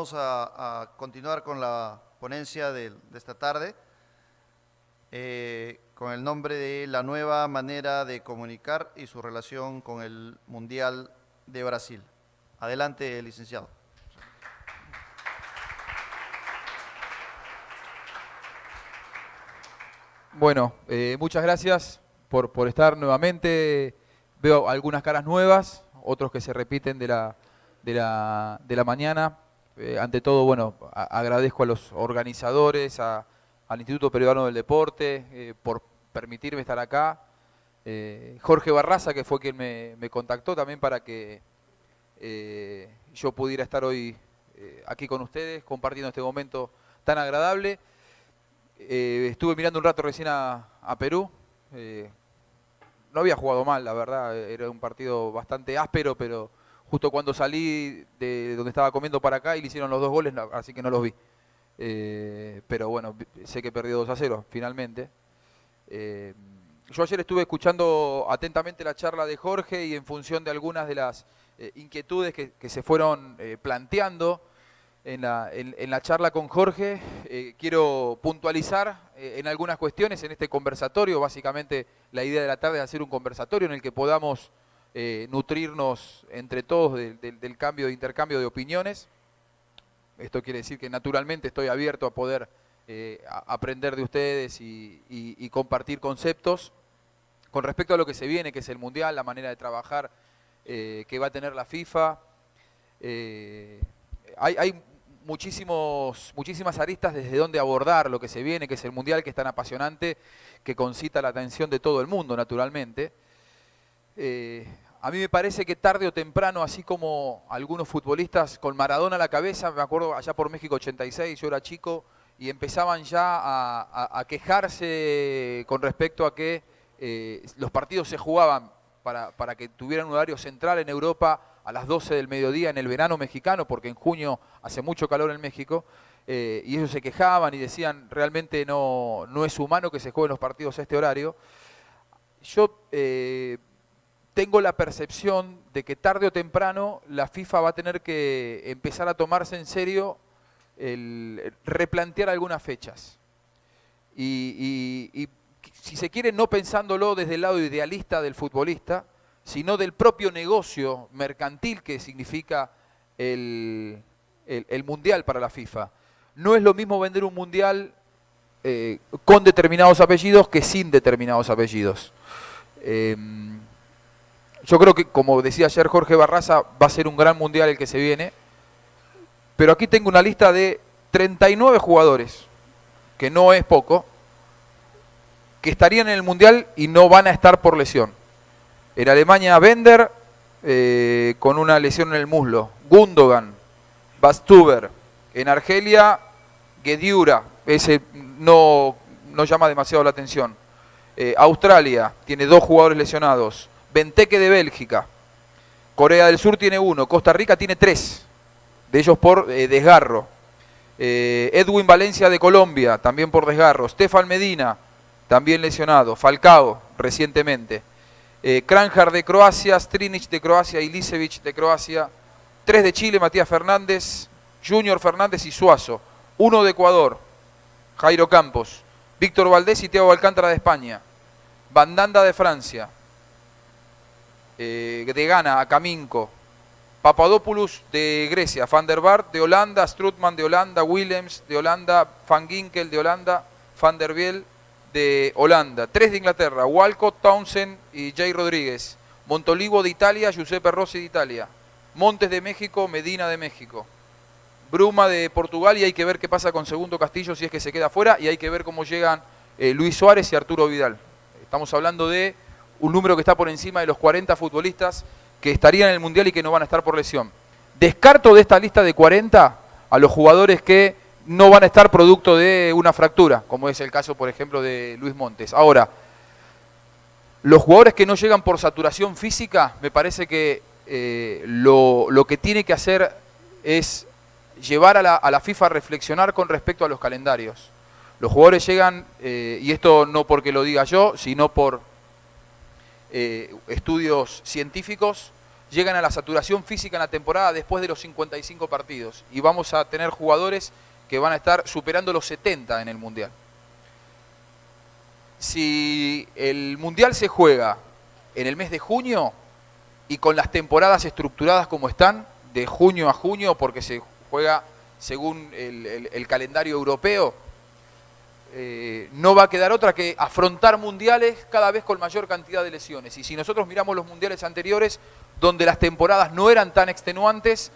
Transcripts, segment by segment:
vamos a continuar con la ponencia de esta tarde, con el nombre de La nueva manera de comunicar y su relación con el Mundial de Brasil. Adelante, licenciado. Bueno, muchas gracias por estar nuevamente. Veo algunas caras nuevas, otros que se repiten de la mañana. Ante todo, bueno, agradezco a los organizadores, al Instituto Peruano del Deporte, por permitirme estar acá. Jorge Barraza, que fue quien me contactó también para que yo pudiera estar hoy aquí con ustedes, compartiendo este momento tan agradable. Estuve mirando un rato recién a Perú. No había jugado mal, la verdad. Era un partido bastante áspero, pero justo cuando salí de donde estaba comiendo para acá y le hicieron los 2 goles, así que no los vi. Pero bueno, sé que perdió 2-0 finalmente. Yo ayer estuve escuchando atentamente la charla de Jorge y en función de algunas de las inquietudes que se fueron planteando en la charla con Jorge, quiero puntualizar en algunas cuestiones en este conversatorio. Básicamente la idea de la tarde es hacer un conversatorio en el que podamos nutrirnos entre todos del cambio de intercambio de opiniones. Esto quiere decir que naturalmente estoy abierto a poder aprender de ustedes y compartir conceptos con respecto a lo que se viene, que es el Mundial, la manera de trabajar que va a tener la FIFA. Hay muchísimas aristas desde donde abordar lo que se viene, que es el Mundial, que es tan apasionante, que concita la atención de todo el mundo, naturalmente. A mí me parece que tarde o temprano, así como algunos futbolistas con Maradona a la cabeza, me acuerdo allá por México 86, yo era chico, y empezaban ya a quejarse con respecto a que los partidos se jugaban para que tuvieran un horario central en Europa a las 12 del mediodía en el verano mexicano, porque en junio hace mucho calor en México, y ellos se quejaban y decían, realmente no es humano que se jueguen los partidos a este horario. Yo tengo la percepción de que tarde o temprano la FIFA va a tener que empezar a tomarse en serio el replantear algunas fechas. Y si se quiere, no pensándolo desde el lado idealista del futbolista, sino del propio negocio mercantil que significa el Mundial para la FIFA. No es lo mismo vender un Mundial con determinados apellidos que sin determinados apellidos. Yo creo que, como decía ayer Jorge Barraza, va a ser un gran Mundial el que se viene, pero aquí tengo una lista de 39 jugadores, que no es poco, que estarían en el Mundial y no van a estar por lesión. En Alemania, Bender, con una lesión en el muslo. Gundogan, Bastuber. En Argelia, Guediura. Ese no llama demasiado la atención. Australia tiene 2 jugadores lesionados. Benteke de Bélgica. Corea del Sur tiene 1. Costa Rica tiene 3. De ellos por desgarro. Edwin Valencia de Colombia, también por desgarro. Stefan Medina, también lesionado. Falcao, recientemente. Kranjar de Croacia, Strinic de Croacia, Ilisevic de Croacia, 3 de Chile, Matías Fernández, Junior Fernández y Suazo, 1 de Ecuador, Jairo Campos, Víctor Valdés y Thiago Alcántara de España, Bandanda de Francia, de Ghana, Akaminko, Papadopoulos de Grecia, Van der Vaart de Holanda, Strootman de Holanda, Willems de Holanda, Van Ginkel de Holanda, Van der Biel de Holanda, 3 de Inglaterra, Walcott, Townsend y Jay Rodríguez, Montolivo de Italia, Giuseppe Rossi de Italia, Montes de México, Medina de México, Bruma de Portugal, y hay que ver qué pasa con Segundo Castillo si es que se queda fuera, y hay que ver cómo llegan Luis Suárez y Arturo Vidal. Estamos hablando de un número que está por encima de los 40 futbolistas que estarían en el Mundial y que no van a estar por lesión. Descarto de esta lista de 40 a los jugadores que no van a estar producto de una fractura, como es el caso, por ejemplo, de Luis Montes. Ahora, los jugadores que no llegan por saturación física, me parece que lo que tiene que hacer es llevar a la FIFA a reflexionar con respecto a los calendarios. Los jugadores llegan, y esto no porque lo diga yo, sino por estudios científicos, llegan a la saturación física en la temporada después de los 55 partidos. Y vamos a tener jugadores que van a estar superando los 70 en el Mundial. Si el Mundial se juega en el mes de junio y con las temporadas estructuradas como están, de junio a junio, porque se juega según el calendario europeo, no va a quedar otra que afrontar mundiales cada vez con mayor cantidad de lesiones. Y si nosotros miramos los mundiales anteriores, donde las temporadas no eran tan extenuantes,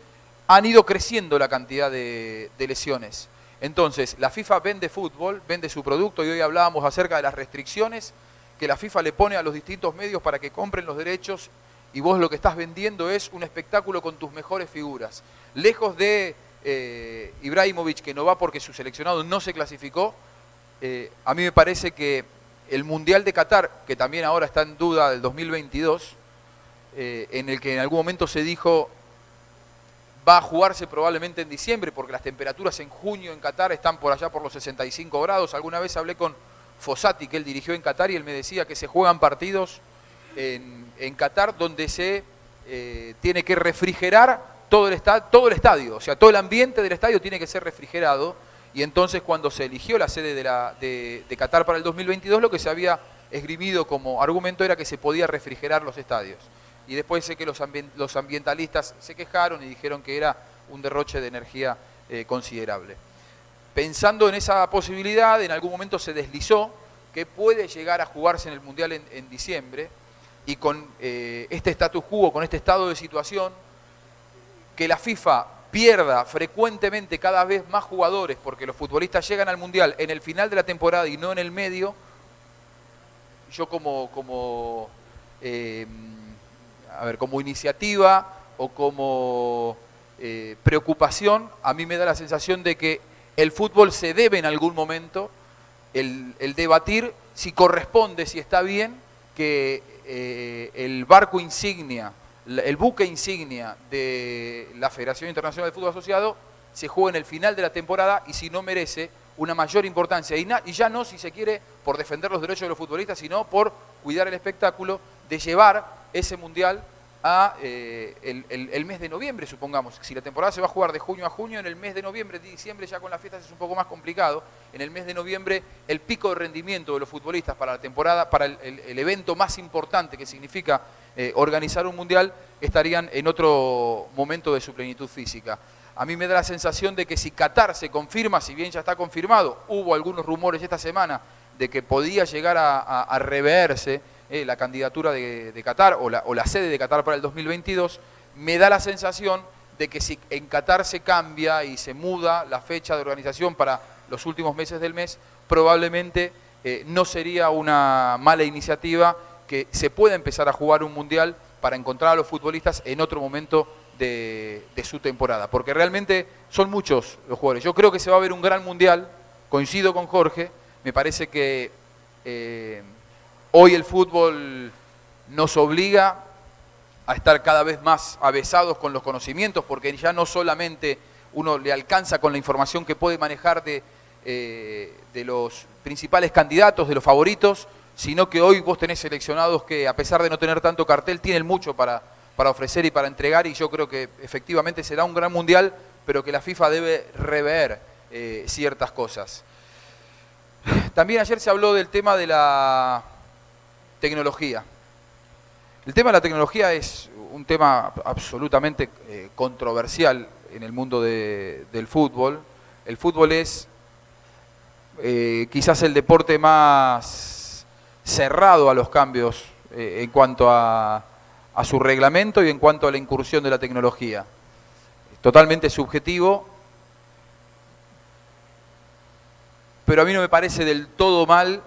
han ido creciendo la cantidad de lesiones. Entonces, la FIFA vende fútbol, vende su producto, y hoy hablábamos acerca de las restricciones que la FIFA le pone a los distintos medios para que compren los derechos, y vos lo que estás vendiendo es un espectáculo con tus mejores figuras. Lejos de Ibrahimovic, que no va porque su seleccionado no se clasificó, a mí me parece que el Mundial de Qatar, que también ahora está en duda del 2022, en el que en algún momento se dijo va a jugarse probablemente en diciembre, porque las temperaturas en junio en Qatar están por allá por los 65 grados. Alguna vez hablé con Fossati, que él dirigió en Qatar, y él me decía que se juegan partidos en Qatar donde se tiene que refrigerar todo el estadio, o sea, todo el ambiente del estadio tiene que ser refrigerado. Y entonces, cuando se eligió la sede de Qatar para el 2022, lo que se había esgrimido como argumento era que se podía refrigerar los estadios. Y después sé que los ambientalistas se quejaron y dijeron que era un derroche de energía considerable. Pensando en esa posibilidad, en algún momento se deslizó que puede llegar a jugarse en el Mundial en diciembre, y con este status quo, con este estado de situación, que la FIFA pierda frecuentemente cada vez más jugadores, porque los futbolistas llegan al Mundial en el final de la temporada y no en el medio. Yo como iniciativa o como preocupación, a mí me da la sensación de que el fútbol se debe en algún momento el debatir si corresponde, si está bien que el barco insignia, el buque insignia de la Federación Internacional de Fútbol Asociado se juega en el final de la temporada, y si no merece una mayor importancia, y ya no, si se quiere, por defender los derechos de los futbolistas, sino por cuidar el espectáculo de llevar ese Mundial a el mes de noviembre, supongamos. Si la temporada se va a jugar de junio a junio, en el mes de noviembre, de diciembre ya con las fiestas es un poco más complicado. En el mes de noviembre, el pico de rendimiento de los futbolistas para la temporada, para el evento más importante que significa organizar un Mundial, estarían en otro momento de su plenitud física. A mí me da la sensación de que si Qatar se confirma, si bien ya está confirmado, hubo algunos rumores esta semana de que podía llegar a reverse la candidatura de Qatar o la sede de Qatar para el 2022, me da la sensación de que si en Qatar se cambia y se muda la fecha de organización para los últimos meses del mes, probablemente no sería una mala iniciativa que se pueda empezar a jugar un Mundial para encontrar a los futbolistas en otro momento de su temporada, porque realmente son muchos los jugadores. Yo creo que se va a ver un gran Mundial, coincido con Jorge, me parece que hoy el fútbol nos obliga a estar cada vez más avesados con los conocimientos, porque ya no solamente uno le alcanza con la información que puede manejar de los principales candidatos, de los favoritos, sino que hoy vos tenés seleccionados que, a pesar de no tener tanto cartel, tienen mucho para ofrecer y para entregar, y yo creo que efectivamente será un gran Mundial, pero que la FIFA debe rever ciertas cosas. También ayer se habló del tema de la tecnología. El tema de la tecnología es un tema absolutamente controversial en el mundo del fútbol. El fútbol es quizás el deporte más cerrado a los cambios en cuanto a su reglamento y en cuanto a la incursión de la tecnología. Totalmente subjetivo, pero a mí no me parece del todo mal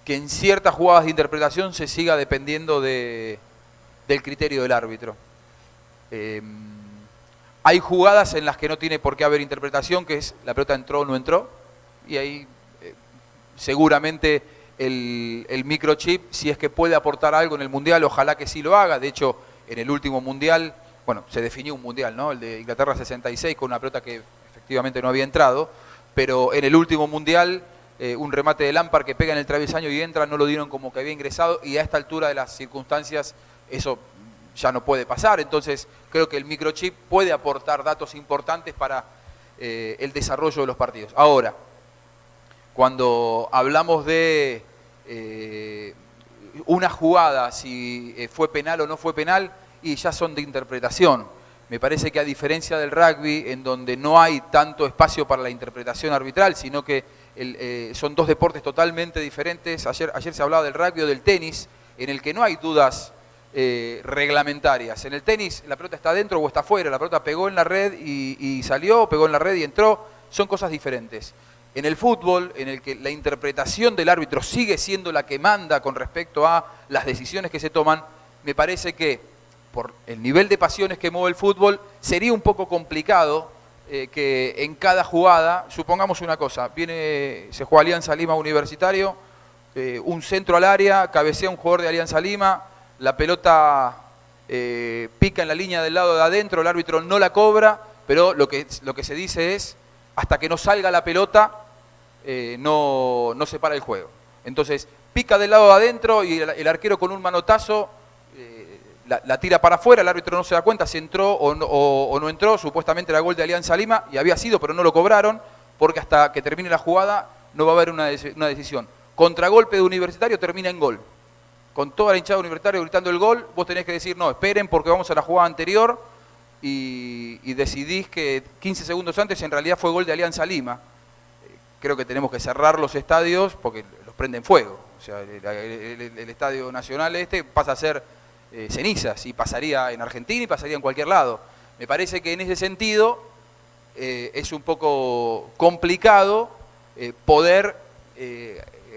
que en ciertas jugadas de interpretación se siga dependiendo del criterio del árbitro. Hay jugadas en las que no tiene por qué haber interpretación, que es la pelota entró o no entró, y ahí seguramente el microchip, si es que puede aportar algo en el Mundial, ojalá que sí lo haga. De hecho, en el último Mundial, bueno, se definió un Mundial, ¿no? El de Inglaterra 66, con una pelota que efectivamente no había entrado, pero en el último Mundial, un remate de Lampard que pega en el travesaño y entra, no lo dieron como que había ingresado, y a esta altura de las circunstancias, eso ya no puede pasar. Entonces creo que el microchip puede aportar datos importantes para el desarrollo de los partidos. Ahora, cuando hablamos de una jugada, si fue penal o no fue penal, y ya son de interpretación. Me parece que a diferencia del rugby, en donde no hay tanto espacio para la interpretación arbitral, sino que son dos deportes totalmente diferentes. Ayer se hablaba del rugby o del tenis, en el que no hay dudas reglamentarias. En el tenis la pelota está adentro o está afuera, la pelota pegó en la red y salió, pegó en la red y entró, son cosas diferentes. En el fútbol, en el que la interpretación del árbitro sigue siendo la que manda con respecto a las decisiones que se toman, me parece que por el nivel de pasiones que mueve el fútbol, sería un poco complicado que en cada jugada, supongamos una cosa, se juega Alianza Lima Universitario, un centro al área, cabecea un jugador de Alianza Lima, la pelota pica en la línea del lado de adentro, el árbitro no la cobra, pero lo que se dice es, hasta que no salga la pelota, no se para el juego. Entonces, pica del lado de adentro y el arquero con un manotazo la tira para afuera, el árbitro no se da cuenta si entró o no entró, supuestamente era gol de Alianza Lima, y había sido, pero no lo cobraron, porque hasta que termine la jugada no va a haber una decisión. Contragolpe de Universitario termina en gol. Con toda la hinchada Universitario gritando el gol, vos tenés que decir, no, esperen porque vamos a la jugada anterior, y decidís que 15 segundos antes en realidad fue gol de Alianza Lima. Creo que tenemos que cerrar los estadios porque los prenden fuego. O sea, el Estadio Nacional pasa a ser cenizas, y pasaría en Argentina y pasaría en cualquier lado. Me parece que en ese sentido es un poco complicado poder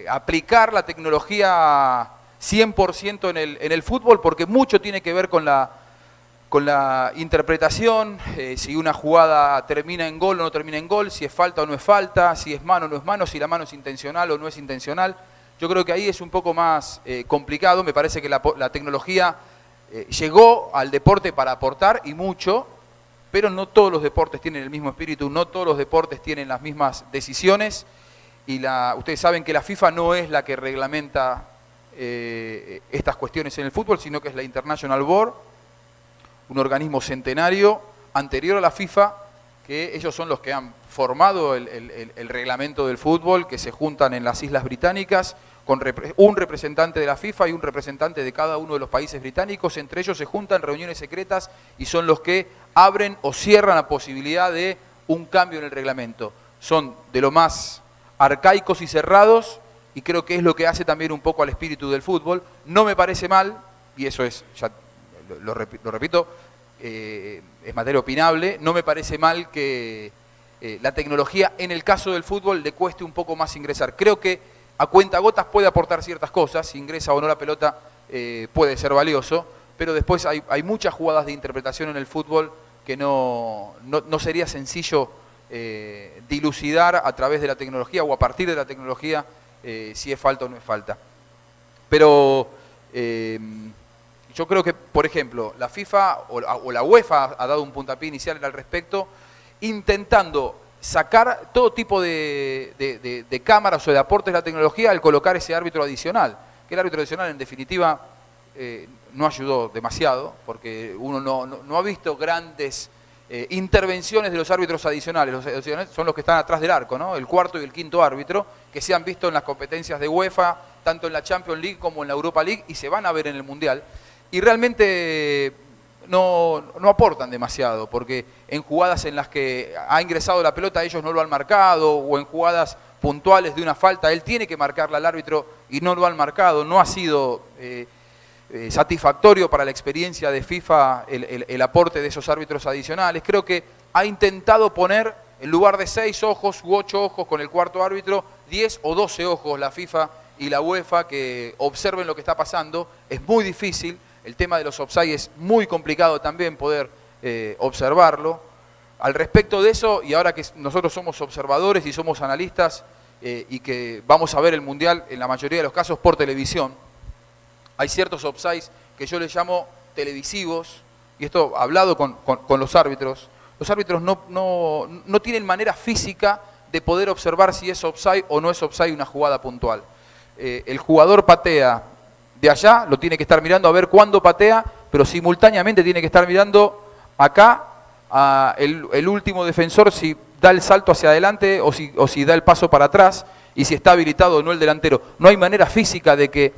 aplicar la tecnología 100% en el fútbol, porque mucho tiene que ver con la interpretación, si una jugada termina en gol o no termina en gol, si es falta o no es falta, si es mano o no es mano, si la mano es intencional o no es intencional. Yo creo que ahí es un poco más complicado. Me parece que la tecnología llegó al deporte para aportar, y mucho, pero no todos los deportes tienen el mismo espíritu, no todos los deportes tienen las mismas decisiones, y ustedes saben que la FIFA no es la que reglamenta estas cuestiones en el fútbol, sino que es la International Board, un organismo centenario anterior a la FIFA, que ellos son los que han formado el reglamento del fútbol, que se juntan en las Islas Británicas con un representante de la FIFA y un representante de cada uno de los países británicos. Entre ellos se juntan reuniones secretas y son los que abren o cierran la posibilidad de un cambio en el reglamento. Son de lo más arcaicos y cerrados, y creo que es lo que hace también un poco al espíritu del fútbol. No me parece mal, y eso es, ya lo repito, es materia opinable, no me parece mal que la tecnología en el caso del fútbol le cueste un poco más ingresar. Creo que a cuentagotas puede aportar ciertas cosas, si ingresa o no la pelota puede ser valioso, pero después hay muchas jugadas de interpretación en el fútbol que no sería sencillo dilucidar a través de la tecnología o a partir de la tecnología si es falta o no es falta. Pero yo creo que, por ejemplo, la FIFA o la UEFA ha dado un puntapié inicial al respecto, intentando sacar todo tipo de cámaras o de aportes de la tecnología al colocar ese árbitro adicional. Que el árbitro adicional, en definitiva, no ayudó demasiado, porque uno no ha visto grandes intervenciones de los árbitros adicionales. Los adicionales son los que están atrás del arco, ¿no? El cuarto y el quinto árbitro, que se han visto en las competencias de UEFA, tanto en la Champions League como en la Europa League, y se van a ver en el Mundial. Y realmente no aportan demasiado, porque en jugadas en las que ha ingresado la pelota ellos no lo han marcado, o en jugadas puntuales de una falta él tiene que marcarla al árbitro y no lo han marcado. No ha sido satisfactorio para la experiencia de FIFA el aporte de esos árbitros adicionales. Creo que ha intentado poner, en lugar de 6 ojos u 8 ojos con el cuarto árbitro, 10 o 12 ojos la FIFA y la UEFA que observen lo que está pasando. Es muy difícil. El tema de los offside es muy complicado también poder observarlo. Al respecto de eso, y ahora que nosotros somos observadores y somos analistas y que vamos a ver el Mundial en la mayoría de los casos por televisión, hay ciertos offsides que yo les llamo televisivos, y esto hablado con los árbitros. Los árbitros no tienen manera física de poder observar si es offside o no es offside una jugada puntual. El jugador patea de allá, lo tiene que estar mirando a ver cuándo patea, pero simultáneamente tiene que estar mirando acá el último defensor si da el salto hacia adelante o si da el paso para atrás y si está habilitado o no el delantero. No hay manera física de que,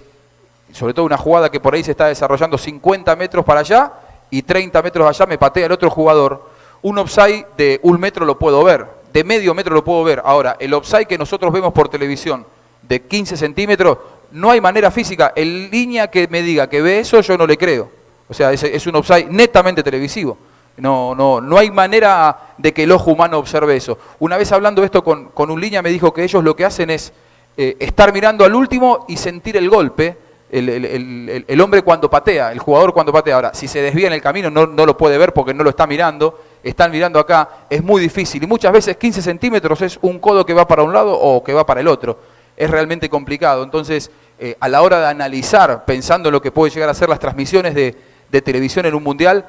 sobre todo una jugada que por ahí se está desarrollando 50 metros para allá y 30 metros allá me patea el otro jugador. Un offside de 1 metro lo puedo ver, de medio metro lo puedo ver. Ahora, el offside que nosotros vemos por televisión de 15 centímetros, no hay manera física. En línea que me diga que ve eso, yo no le creo. O sea, es un offside netamente televisivo. No hay manera de que el ojo humano observe eso. Una vez hablando esto con un línea me dijo que ellos lo que hacen es estar mirando al último y sentir el golpe, el hombre cuando patea, el jugador cuando patea. Ahora, si se desvía en el camino no lo puede ver porque no lo está mirando, están mirando acá, es muy difícil. Y muchas veces 15 centímetros es un codo que va para un lado o que va para el otro. Es realmente complicado. Entonces, a la hora de analizar, pensando en lo que puede llegar a ser las transmisiones de televisión en un mundial,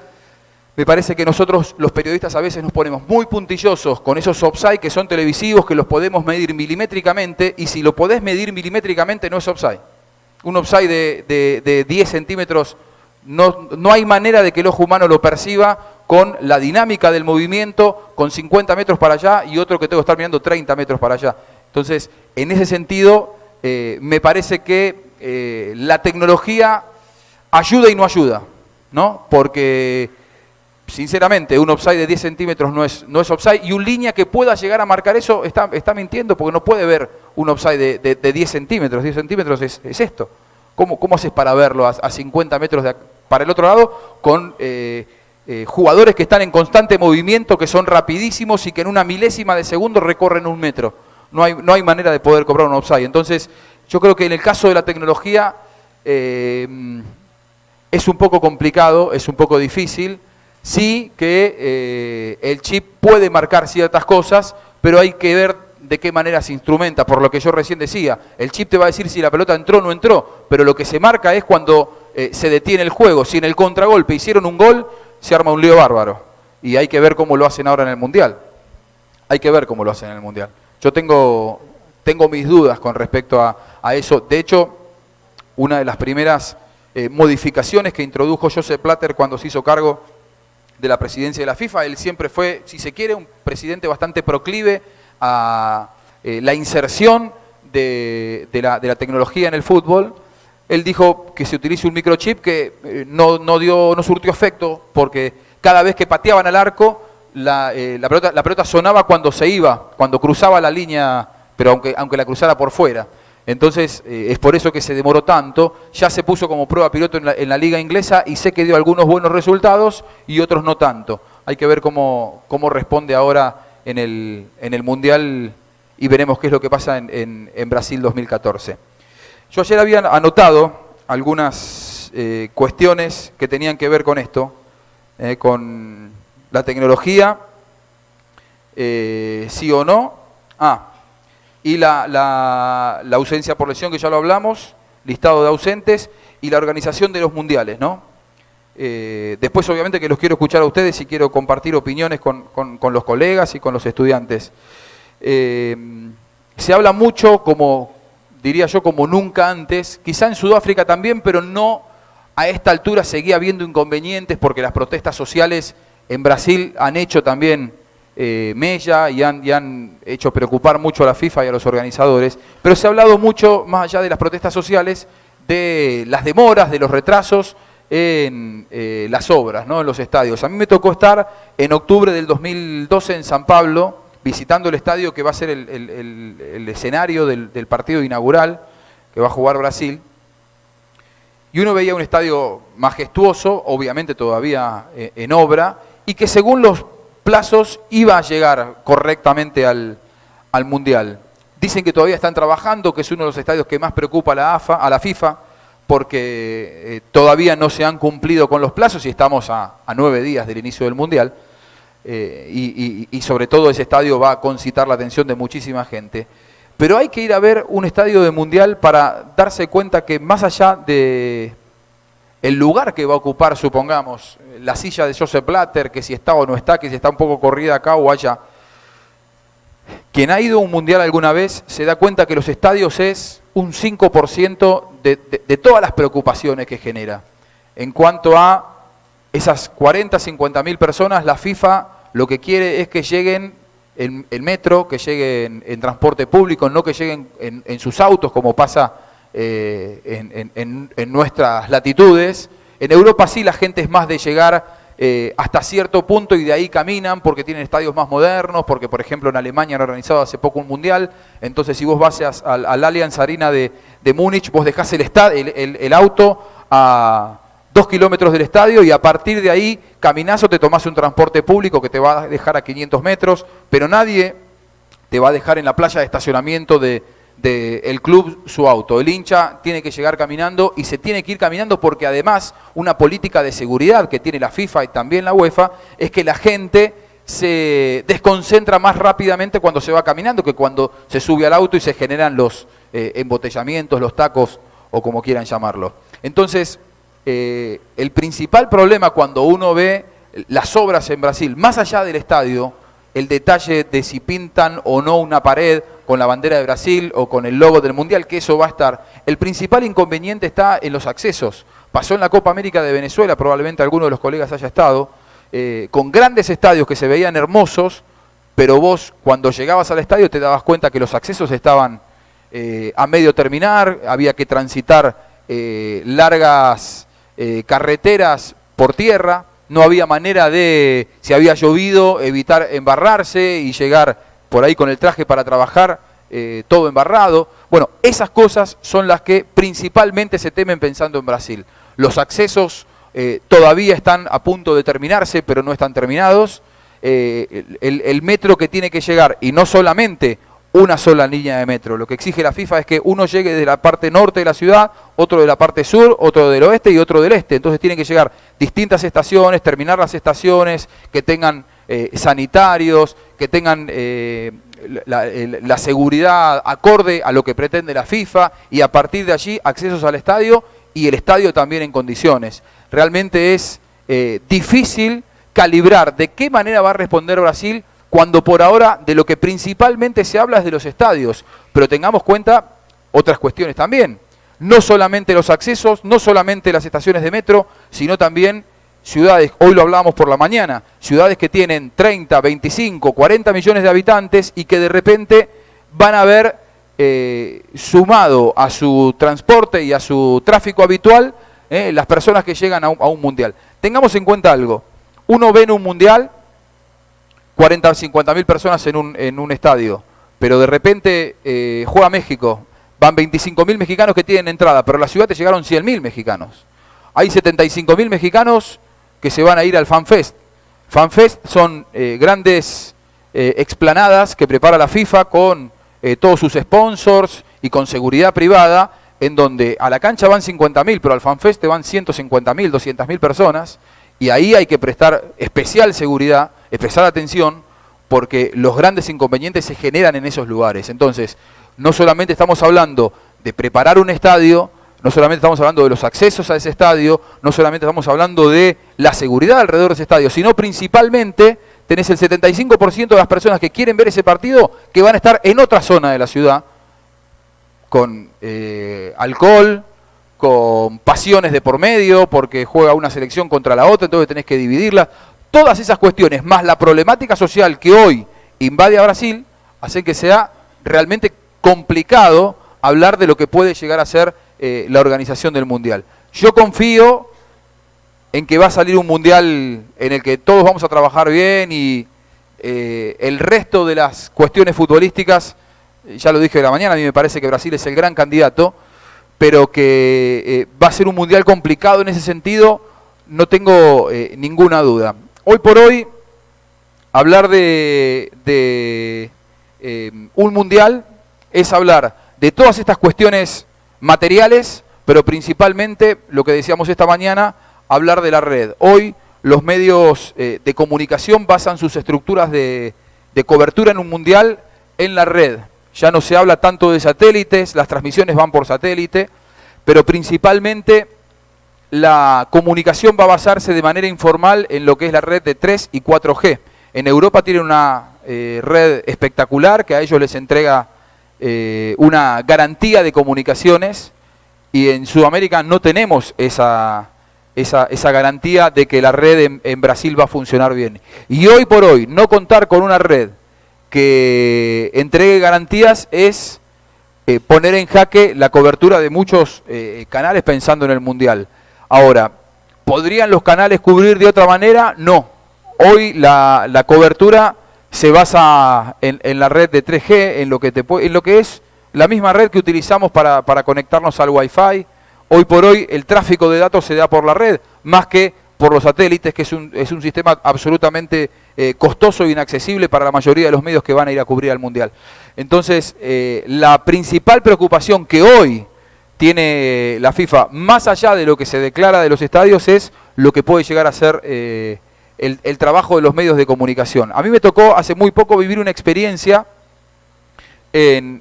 me parece que nosotros, los periodistas, a veces nos ponemos muy puntillosos con esos offside que son televisivos, que los podemos medir milimétricamente, y si lo podés medir milimétricamente no es offside. Un offside de 10 centímetros, no hay manera de que el ojo humano lo perciba con la dinámica del movimiento, con 50 metros para allá y otro que tengo que estar mirando 30 metros para allá. Entonces, en ese sentido, me parece que la tecnología ayuda y no ayuda, ¿no? Porque sinceramente, un offside de 10 centímetros no es offside, y un línea que pueda llegar a marcar eso está mintiendo, porque no puede ver un offside de 10 centímetros. 10 centímetros es esto. ¿Cómo haces para verlo a 50 metros para el otro lado con jugadores que están en constante movimiento, que son rapidísimos y que en una milésima de segundo recorren 1 metro? No hay manera de poder cobrar un offside. Entonces, yo creo que en el caso de la tecnología es un poco complicado, es un poco difícil. Sí que el chip puede marcar ciertas cosas, pero hay que ver de qué manera se instrumenta. Por lo que yo recién decía, el chip te va a decir si la pelota entró o no entró, pero lo que se marca es cuando se detiene el juego. Si en el contragolpe hicieron un gol, se arma un lío bárbaro. Y hay que ver cómo lo hacen ahora en el Mundial. Hay que ver cómo lo hacen en el Mundial. Yo tengo mis dudas con respecto a eso. De hecho, una de las primeras modificaciones que introdujo Josep Blatter cuando se hizo cargo de la presidencia de la FIFA, él siempre fue, si se quiere, un presidente bastante proclive a la inserción de la tecnología en el fútbol. Él dijo que se utilice un microchip que no surtió efecto, porque cada vez que pateaban al arco, la pelota sonaba cuando se iba, cuando cruzaba la línea, pero aunque la cruzara por fuera. Entonces, es por eso que se demoró tanto. Ya se puso como prueba piloto en la liga inglesa y sé que dio algunos buenos resultados y otros no tanto. Hay que ver cómo responde ahora en el Mundial y veremos qué es lo que pasa en Brasil 2014. Yo ayer había anotado algunas cuestiones que tenían que ver con esto, con la tecnología, sí o no. Y la ausencia por lesión, que ya lo hablamos, listado de ausentes, y la organización de los mundiales, ¿no? Después, obviamente, que los quiero escuchar a ustedes y quiero compartir opiniones con los colegas y con los estudiantes. Se habla mucho, como diría yo, como nunca antes, quizá en Sudáfrica también, pero no a esta altura seguía habiendo inconvenientes porque las protestas sociales en Brasil han hecho también mella y han hecho preocupar mucho a la FIFA y a los organizadores, pero se ha hablado mucho, más allá de las protestas sociales, de las demoras, de los retrasos en las obras, ¿no? En los estadios. A mí me tocó estar en octubre del 2012 en San Pablo, visitando el estadio que va a ser el escenario del partido inaugural que va a jugar Brasil, y uno veía un estadio majestuoso, obviamente todavía en obra, y que según los plazos iba a llegar correctamente al Mundial. Dicen que todavía están trabajando, que es uno de los estadios que más preocupa a la FIFA, porque todavía no se han cumplido con los plazos y estamos a 9 días del inicio del Mundial, y sobre todo ese estadio va a concitar la atención de muchísima gente. Pero hay que ir a ver un estadio de Mundial para darse cuenta que más allá de el lugar que va a ocupar, supongamos, la silla de Josep Blatter, que si está o no está, que si está un poco corrida acá o allá. Quien ha ido a un mundial alguna vez se da cuenta que los estadios es un 5% de todas las preocupaciones que genera. En cuanto a esas 40, 50.000 personas, la FIFA lo que quiere es que lleguen en metro, que lleguen en transporte público, no que lleguen en sus autos, como pasa en nuestras latitudes. En Europa sí la gente es más de llegar hasta cierto punto y de ahí caminan porque tienen estadios más modernos, porque por ejemplo en Alemania han organizado hace poco un mundial, entonces si vos vas al Allianz Arena de Múnich, vos dejás el auto a 2 kilómetros del estadio y a partir de ahí caminás o te tomás un transporte público que te va a dejar a 500 metros, pero nadie te va a dejar en la playa de estacionamiento del club su auto. El hincha tiene que llegar caminando y se tiene que ir caminando porque además una política de seguridad que tiene la FIFA y también la UEFA es que la gente se desconcentra más rápidamente cuando se va caminando que cuando se sube al auto y se generan los embotellamientos, los tacos o como quieran llamarlo. Entonces, el principal problema cuando uno ve las obras en Brasil, más allá del estadio, el detalle de si pintan o no una pared con la bandera de Brasil o con el logo del Mundial, que eso va a estar. El principal inconveniente está en los accesos. Pasó en la Copa América de Venezuela, probablemente alguno de los colegas haya estado, con grandes estadios que se veían hermosos, pero vos cuando llegabas al estadio te dabas cuenta que los accesos estaban a medio terminar, había que transitar largas carreteras por tierra, no había manera de, si había llovido, evitar embarrarse y llegar por ahí con el traje para trabajar, todo embarrado. Bueno, esas cosas son las que principalmente se temen pensando en Brasil. Los accesos todavía están a punto de terminarse, pero no están terminados. El metro que tiene que llegar, y no solamente una sola línea de metro, lo que exige la FIFA es que uno llegue de la parte norte de la ciudad, otro de la parte sur, otro del oeste y otro del este. Entonces tienen que llegar distintas estaciones, terminar las estaciones, que tengan sanitarios, que tengan la seguridad acorde a lo que pretende la FIFA y a partir de allí accesos al estadio y el estadio también en condiciones. Realmente es difícil calibrar de qué manera va a responder Brasil cuando por ahora de lo que principalmente se habla es de los estadios, pero tengamos cuenta otras cuestiones también. No solamente los accesos, no solamente las estaciones de metro, sino también ciudades, hoy lo hablábamos por la mañana, ciudades que tienen 30, 25, 40 millones de habitantes y que de repente van a ver sumado a su transporte y a su tráfico habitual las personas que llegan a un mundial. Tengamos en cuenta algo, uno ve en un mundial 40 o 50.000 personas en un estadio, pero de repente juega México, van 25.000 mexicanos que tienen entrada, pero a la ciudad te llegaron 100.000 mexicanos. Hay 75.000 mexicanos que se van a ir al FanFest. FanFest son grandes explanadas que prepara la FIFA con todos sus sponsors y con seguridad privada, en donde a la cancha van 50.000, pero al FanFest te van 150.000, 200.000 personas, y ahí hay que prestar especial seguridad, especial atención, porque los grandes inconvenientes se generan en esos lugares. Entonces, no solamente estamos hablando de preparar un estadio, no solamente estamos hablando de los accesos a ese estadio, no solamente estamos hablando de la seguridad alrededor de ese estadio, sino principalmente tenés el 75% de las personas que quieren ver ese partido que van a estar en otra zona de la ciudad, con alcohol, con pasiones de por medio, porque juega una selección contra la otra, entonces tenés que dividirla. Todas esas cuestiones, más la problemática social que hoy invade a Brasil, hacen que sea realmente complicado hablar de lo que puede llegar a ser la organización del Mundial. Yo confío en que va a salir un Mundial en el que todos vamos a trabajar bien y el resto de las cuestiones futbolísticas, ya lo dije de la mañana, a mí me parece que Brasil es el gran candidato, pero que va a ser un Mundial complicado en ese sentido, no tengo ninguna duda. Hoy por hoy, hablar de un Mundial es hablar de todas estas cuestiones materiales, pero principalmente, lo que decíamos esta mañana, hablar de la red. Hoy los medios de comunicación basan sus estructuras de cobertura en un Mundial en la red. Ya no se habla tanto de satélites, las transmisiones van por satélite, pero principalmente la comunicación va a basarse de manera informal en lo que es la red de 3 y 4G. En Europa tienen una red espectacular que a ellos les entrega una garantía de comunicaciones y en Sudamérica no tenemos esa esa garantía de que la red en Brasil va a funcionar bien. Y hoy por hoy, no contar con una red que entregue garantías es poner en jaque la cobertura de muchos canales pensando en el Mundial. Ahora, ¿podrían los canales cubrir de otra manera? No. Hoy la cobertura se basa en la red de 3G, en lo que es la misma red que utilizamos para conectarnos al Wi-Fi. Hoy por hoy el tráfico de datos se da por la red, más que por los satélites, que es un sistema absolutamente costoso e inaccesible para la mayoría de los medios que van a ir a cubrir al Mundial. Entonces, la principal preocupación que hoy tiene la FIFA, más allá de lo que se declara de los estadios, es lo que puede llegar a ser el trabajo de los medios de comunicación. A mí me tocó hace muy poco vivir una experiencia en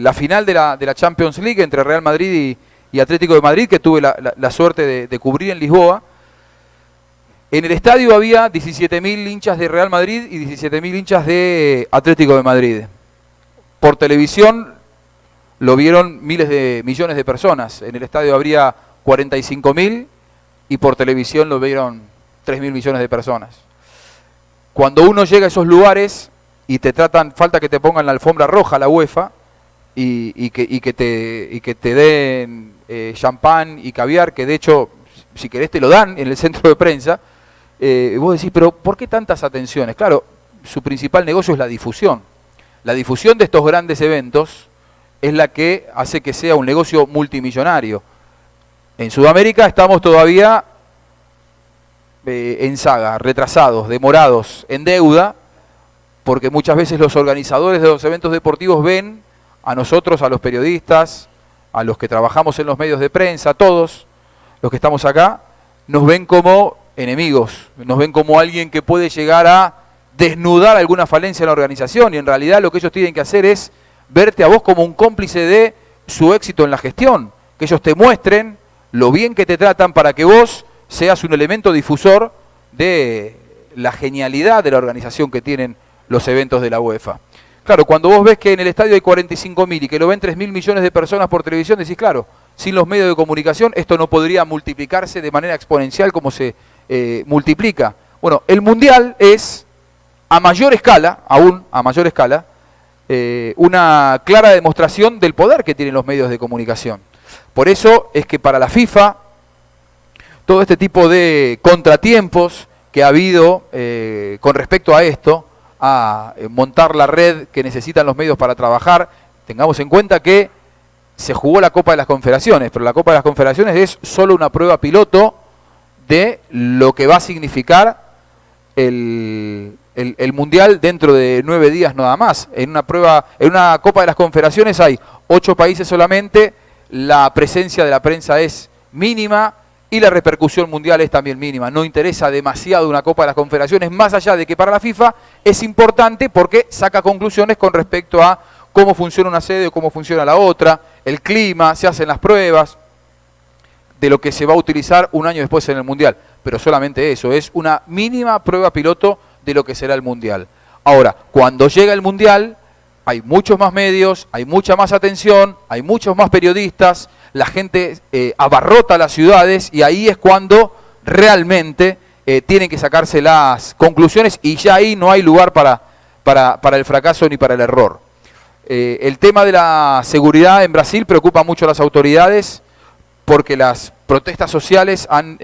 la final de la Champions League entre Real Madrid y Atlético de Madrid, que tuve la suerte de cubrir en Lisboa. En el estadio había 17.000 hinchas de Real Madrid y 17.000 hinchas de Atlético de Madrid. Por televisión lo vieron millones de personas. En el estadio habría 45.000 y por televisión lo vieron 3.000 millones de personas. Cuando uno llega a esos lugares y falta que te pongan la alfombra roja, la UEFA, y que te den champán y caviar, que de hecho, si querés te lo dan en el centro de prensa, vos decís, pero ¿por qué tantas atenciones? Claro, su principal negocio es la difusión. La difusión de estos grandes eventos es la que hace que sea un negocio multimillonario. En Sudamérica estamos todavía en saga, retrasados, demorados, en deuda, porque muchas veces los organizadores de los eventos deportivos ven a nosotros, a los periodistas, a los que trabajamos en los medios de prensa, todos los que estamos acá, nos ven como enemigos, nos ven como alguien que puede llegar a desnudar alguna falencia en la organización, y en realidad lo que ellos tienen que hacer es verte a vos como un cómplice de su éxito en la gestión, que ellos te muestren lo bien que te tratan para que vos seas un elemento difusor de la genialidad de la organización que tienen los eventos de la UEFA. Claro, cuando vos ves que en el estadio hay 45.000 y que lo ven 3.000 millones de personas por televisión, decís, claro, sin los medios de comunicación esto no podría multiplicarse de manera exponencial como se multiplica. Bueno, el Mundial es, a mayor escala, aún a mayor escala, una clara demostración del poder que tienen los medios de comunicación. Por eso es que para la FIFA, todo este tipo de contratiempos que ha habido con respecto a esto, a montar la red que necesitan los medios para trabajar, tengamos en cuenta que se jugó la Copa de las Confederaciones, pero la Copa de las Confederaciones es solo una prueba piloto de lo que va a significar el Mundial dentro de 9 días nada más. En una Copa de las Confederaciones hay 8 países solamente, la presencia de la prensa es mínima y la repercusión mundial es también mínima. No interesa demasiado una Copa de las Confederaciones, más allá de que para la FIFA es importante porque saca conclusiones con respecto a cómo funciona una sede o cómo funciona la otra, el clima, se hacen las pruebas de lo que se va a utilizar un año después en el Mundial. Pero solamente eso, es una mínima prueba piloto de lo que será el Mundial. Ahora, cuando llega el Mundial, hay muchos más medios, hay mucha más atención, hay muchos más periodistas, la gente abarrota las ciudades y ahí es cuando realmente tienen que sacarse las conclusiones y ya ahí no hay lugar para el fracaso ni para el error. El tema de la seguridad en Brasil preocupa mucho a las autoridades porque las protestas sociales han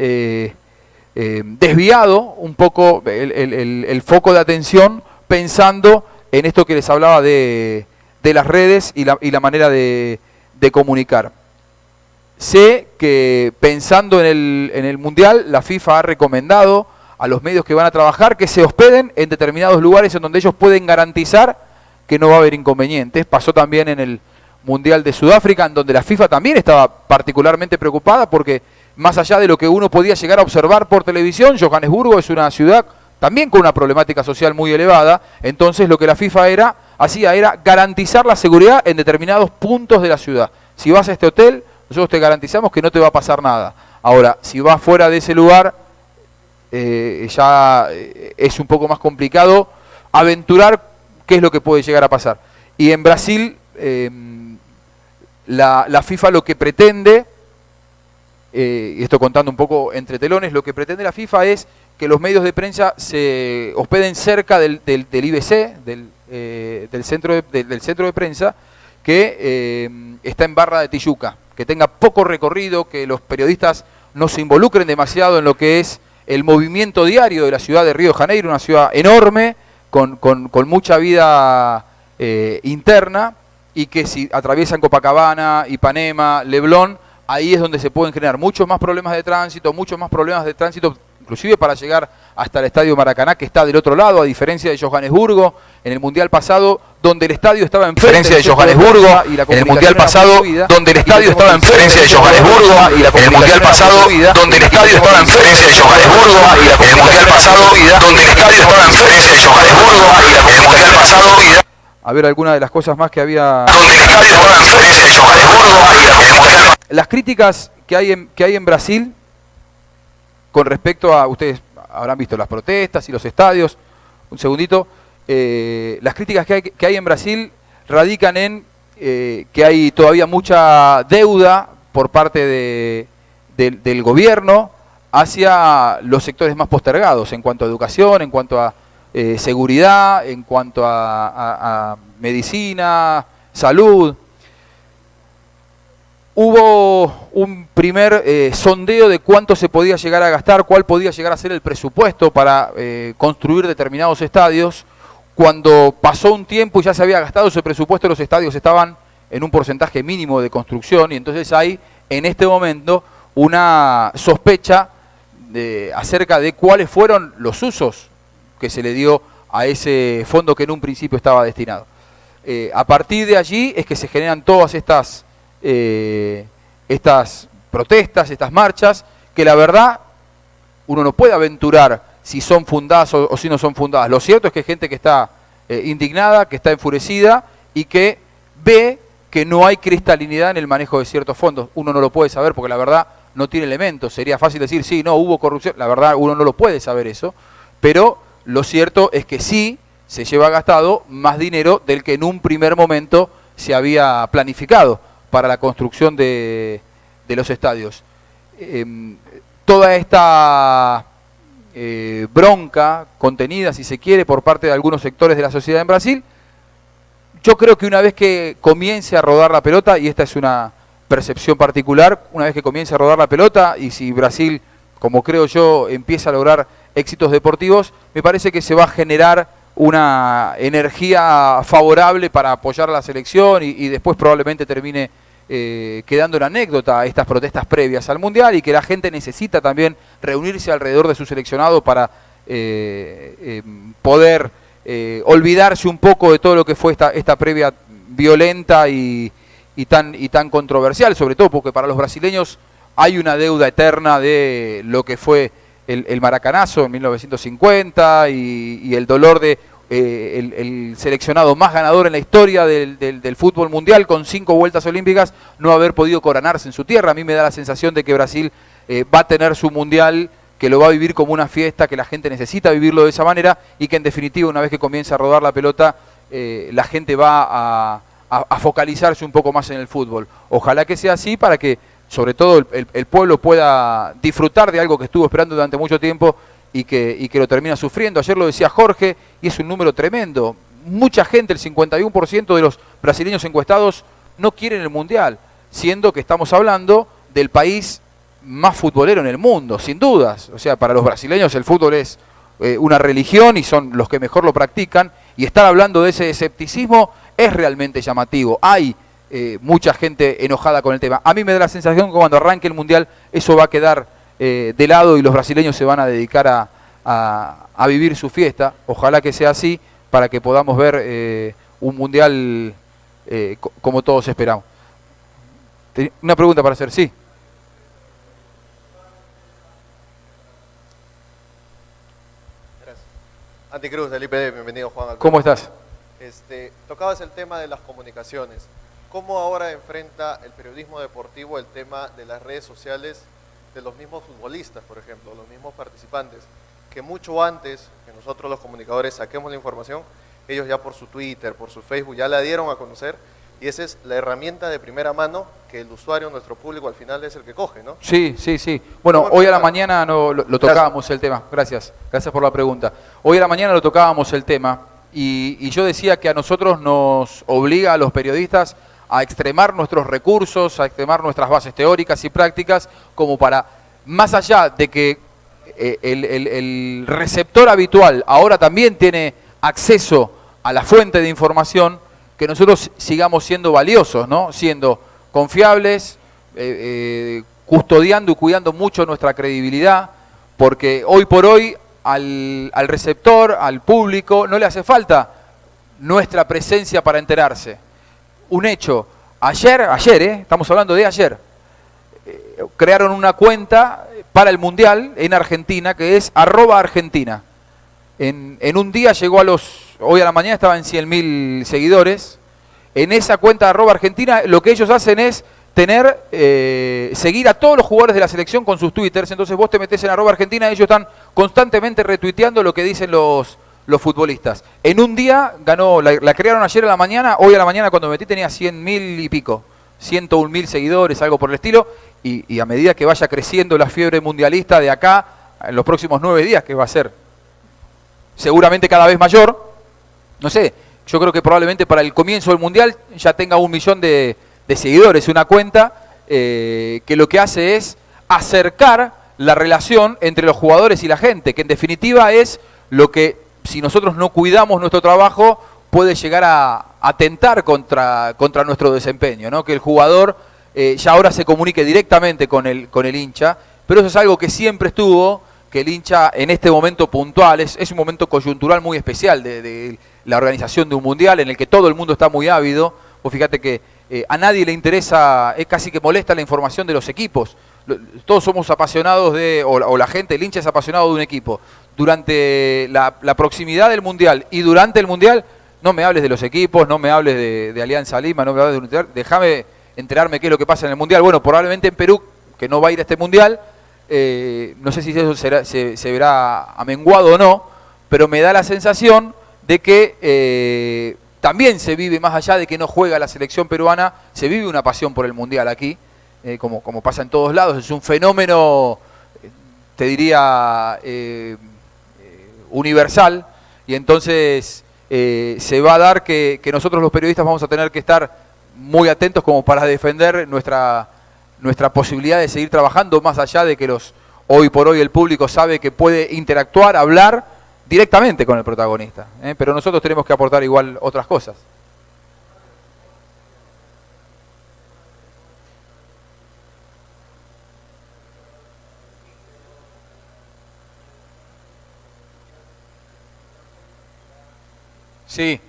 desviado un poco el foco de atención pensando en esto que les hablaba de las redes y la manera de comunicar. Sé que pensando en el Mundial, la FIFA ha recomendado a los medios que van a trabajar que se hospeden en determinados lugares en donde ellos pueden garantizar que no va a haber inconvenientes. Pasó también en el Mundial de Sudáfrica, en donde la FIFA también estaba particularmente preocupada porque más allá de lo que uno podía llegar a observar por televisión, Johannesburgo es una ciudad también con una problemática social muy elevada, entonces lo que la FIFA hacía era garantizar la seguridad en determinados puntos de la ciudad. Si vas a este hotel, nosotros te garantizamos que no te va a pasar nada. Ahora, si vas fuera de ese lugar, ya es un poco más complicado aventurar qué es lo que puede llegar a pasar. Y en Brasil, la FIFA lo que pretende y esto contando un poco entre telones, lo que pretende la FIFA es que los medios de prensa se hospeden cerca del IBC, del centro de prensa, que está en Barra de Tijuca, que tenga poco recorrido, que los periodistas no se involucren demasiado en lo que es el movimiento diario de la ciudad de Río de Janeiro, una ciudad enorme, con mucha vida interna, y que si atraviesan Copacabana, Ipanema, Leblon, ahí es donde se pueden generar muchos más problemas de tránsito, inclusive para llegar hasta el Estadio Maracaná, que está del otro lado, a diferencia de Johannesburgo, en el Mundial pasado, donde el estadio estaba enfrente de Johannesburgo, en el Mundial pasado, donde el estadio estaba enfrente de Johannesburgo, y en el Mundial pasado, donde el estadio estaba enfrente de Johannesburgo, y en el Mundial pasado, donde el estadio estaba enfrente de Johannesburgo, y en el Mundial pasado, a ver algunas de las cosas más que había. Las críticas que hay en Brasil con respecto a, ustedes habrán visto las protestas y los estadios, un segundito, las críticas que hay en Brasil radican en que hay todavía mucha deuda por parte del gobierno hacia los sectores más postergados en cuanto a educación, en cuanto a seguridad, en cuanto a medicina, salud. Hubo un primer sondeo de cuánto se podía llegar a gastar, cuál podía llegar a ser el presupuesto para construir determinados estadios. Cuando pasó un tiempo y ya se había gastado ese presupuesto, los estadios estaban en un porcentaje mínimo de construcción, y entonces hay en este momento una sospecha acerca de cuáles fueron los usos que se le dio a ese fondo que en un principio estaba destinado. A partir de allí es que se generan todas estas protestas, estas marchas, que la verdad uno no puede aventurar si son fundadas o si no son fundadas. Lo cierto es que hay gente que está indignada, que está enfurecida y que ve que no hay cristalinidad en el manejo de ciertos fondos. Uno no lo puede saber porque la verdad no tiene elementos. Sería fácil decir, sí, no, hubo corrupción. La verdad uno no lo puede saber eso, pero lo cierto es que sí se lleva gastado más dinero del que en un primer momento se había planificado para la construcción de los estadios. Toda esta bronca contenida, si se quiere, por parte de algunos sectores de la sociedad en Brasil, yo creo que una vez que comience a rodar la pelota, y esta es una percepción particular, una vez que comience a rodar la pelota, y si Brasil, como creo yo, empieza a lograr éxitos deportivos, me parece que se va a generar una energía favorable para apoyar a la selección y después probablemente termine quedando en anécdota estas protestas previas al Mundial, y que la gente necesita también reunirse alrededor de su seleccionado para poder olvidarse un poco de todo lo que fue esta previa violenta y tan controversial, sobre todo porque para los brasileños hay una deuda eterna de lo que fue el maracanazo en 1950 y el dolor de el seleccionado más ganador en la historia del fútbol mundial, con 5 vueltas olímpicas, no haber podido coronarse en su tierra. A mí me da la sensación de que Brasil va a tener su mundial, que lo va a vivir como una fiesta, que la gente necesita vivirlo de esa manera, y que en definitiva, una vez que comience a rodar la pelota, la gente va a focalizarse un poco más en el fútbol. Ojalá que sea así, para que sobre todo el pueblo pueda disfrutar de algo que estuvo esperando durante mucho tiempo y que lo termina sufriendo. Ayer lo decía Jorge, y es un número tremendo. Mucha gente, el 51% de los brasileños encuestados, no quieren el Mundial, siendo que estamos hablando del país más futbolero en el mundo, sin dudas. O sea, para los brasileños el fútbol es una religión y son los que mejor lo practican, y estar hablando de ese escepticismo es realmente llamativo. Hay mucha gente enojada con el tema. A mí me da la sensación que cuando arranque el Mundial eso va a quedar de lado y los brasileños se van a dedicar a vivir su fiesta. Ojalá que sea así, para que podamos ver un Mundial como todos esperamos. Una pregunta para hacer, sí. Gracias. Anticruz del IPD, bienvenido Juan. ¿Cómo estás? Tocabas el tema de las comunicaciones. ¿Cómo ahora enfrenta el periodismo deportivo el tema de las redes sociales de los mismos futbolistas, por ejemplo, los mismos participantes, que mucho antes que nosotros los comunicadores saquemos la información, ellos ya por su Twitter, por su Facebook, ya la dieron a conocer, y esa es la herramienta de primera mano que el usuario, nuestro público, al final es el que coge, ¿no? Sí, sí, sí. Bueno, hoy a la mañana lo tocábamos el tema. Gracias por la pregunta. Hoy a la mañana lo tocábamos el tema y yo decía que a nosotros nos obliga a los periodistas a extremar nuestros recursos, a extremar nuestras bases teóricas y prácticas, como para, más allá de que el receptor habitual ahora también tiene acceso a la fuente de información, que nosotros sigamos siendo valiosos, ¿no? Siendo confiables, custodiando y cuidando mucho nuestra credibilidad, porque hoy por hoy al receptor, al público, no le hace falta nuestra presencia para enterarse. Un hecho, ayer, estamos hablando de ayer, crearon una cuenta para el Mundial en Argentina que es @Argentina. En un día llegó hoy a la mañana estaba en 100.000 seguidores. En esa cuenta @Argentina lo que ellos hacen es seguir a todos los jugadores de la selección con sus twitters. Entonces vos te metés en @Argentina, ellos están constantemente retuiteando lo que dicen los futbolistas. En un día ganó, la crearon ayer a la mañana, hoy a la mañana cuando me metí tenía 100.000 y pico, 101.000 seguidores, algo por el estilo, y a medida que vaya creciendo la fiebre mundialista de acá, en los próximos 9 días, que va a ser seguramente cada vez mayor, no sé, yo creo que probablemente para el comienzo del Mundial ya tenga 1 millón de seguidores, una cuenta que lo que hace es acercar la relación entre los jugadores y la gente, que en definitiva es lo que, si nosotros no cuidamos nuestro trabajo, puede llegar a atentar contra nuestro desempeño, ¿no? Que el jugador ya ahora se comunique directamente con el hincha, pero eso es algo que siempre estuvo, que el hincha en este momento puntual, es un momento coyuntural muy especial de la organización de un mundial en el que todo el mundo está muy ávido. Vos fíjate que a nadie le interesa, es casi que molesta la información de los equipos. Todos somos apasionados o la gente, el hincha es apasionado de un equipo. Durante la proximidad del mundial y durante el mundial, no me hables de los equipos, no me hables de Alianza Lima, no me hables de Unidad, déjame enterarme qué es lo que pasa en el mundial. Bueno, probablemente en Perú, que no va a ir a este mundial, no sé si eso se verá amenguado o no, pero me da la sensación de que también se vive, más allá de que no juega la selección peruana, se vive una pasión por el mundial aquí, como pasa en todos lados. Es un fenómeno, te diría, universal, y entonces se va a dar que nosotros los periodistas vamos a tener que estar muy atentos como para defender nuestra posibilidad de seguir trabajando, más allá de que hoy por hoy el público sabe que puede interactuar, hablar directamente con el protagonista, pero nosotros tenemos que aportar igual otras cosas. Sí,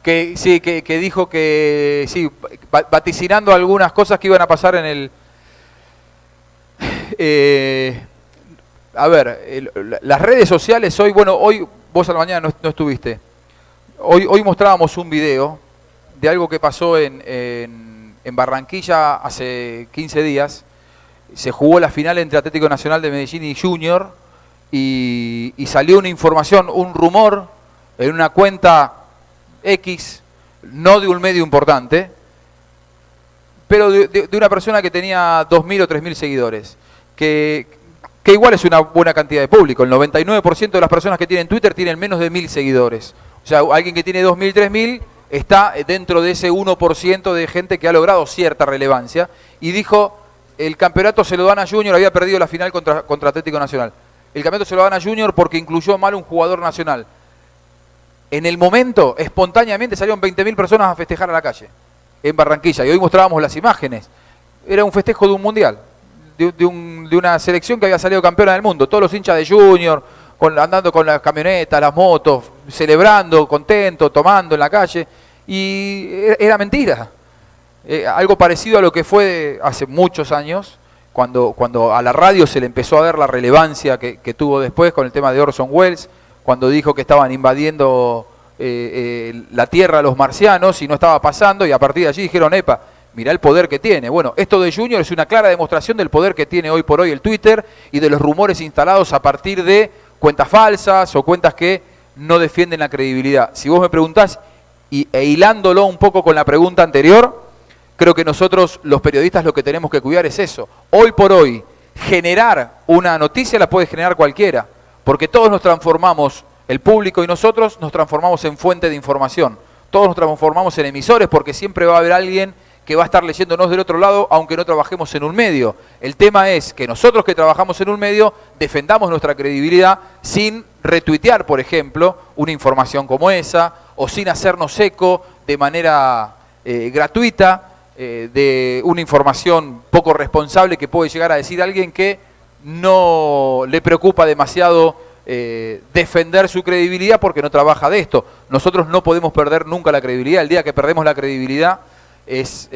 que dijo que sí, vaticinando algunas cosas que iban a pasar en el a ver, las redes sociales hoy, bueno, hoy vos a la mañana no estuviste. Hoy mostrábamos un video de algo que pasó en Barranquilla hace 15 días. Se jugó la final entre Atlético Nacional de Medellín y Junior y salió una información, un rumor en una cuenta X, no de un medio importante, pero de una persona que tenía 2.000 o 3.000 seguidores, que igual es una buena cantidad de público. El 99% de las personas que tienen Twitter tienen menos de 1.000 seguidores. O sea, alguien que tiene 2.000, 3.000 está dentro de ese 1% de gente que ha logrado cierta relevancia. Y dijo, el campeonato se lo dan a Junior, había perdido la final contra Atlético Nacional. El campeonato se lo dan a Junior porque incluyó mal un jugador nacional. En el momento, espontáneamente salieron 20.000 personas a festejar a la calle, en Barranquilla. Y hoy mostrábamos las imágenes. Era un festejo de un mundial. De una selección que había salido campeona del mundo, todos los hinchas de Junior, andando con las camionetas, las motos, celebrando, contentos, tomando en la calle, y era mentira. Algo parecido a lo que fue hace muchos años, cuando a la radio se le empezó a ver la relevancia que tuvo después con el tema de Orson Welles, cuando dijo que estaban invadiendo la Tierra los marcianos y no estaba pasando, y a partir de allí dijeron, epa, mirá el poder que tiene. Bueno, esto de Junior es una clara demostración del poder que tiene hoy por hoy el Twitter y de los rumores instalados a partir de cuentas falsas o cuentas que no defienden la credibilidad. Si vos me preguntás, e hilándolo un poco con la pregunta anterior, creo que nosotros los periodistas lo que tenemos que cuidar es eso. Hoy por hoy, generar una noticia la puede generar cualquiera, porque todos nos transformamos, el público y nosotros nos transformamos en fuente de información. Todos nos transformamos en emisores porque siempre va a haber alguien que va a estar leyéndonos del otro lado, aunque no trabajemos en un medio. El tema es que nosotros que trabajamos en un medio defendamos nuestra credibilidad sin retuitear, por ejemplo, una información como esa, o sin hacernos eco de manera gratuita de una información poco responsable que puede llegar a decir alguien que no le preocupa demasiado defender su credibilidad porque no trabaja de esto. Nosotros no podemos perder nunca la credibilidad. El día que perdemos la credibilidad es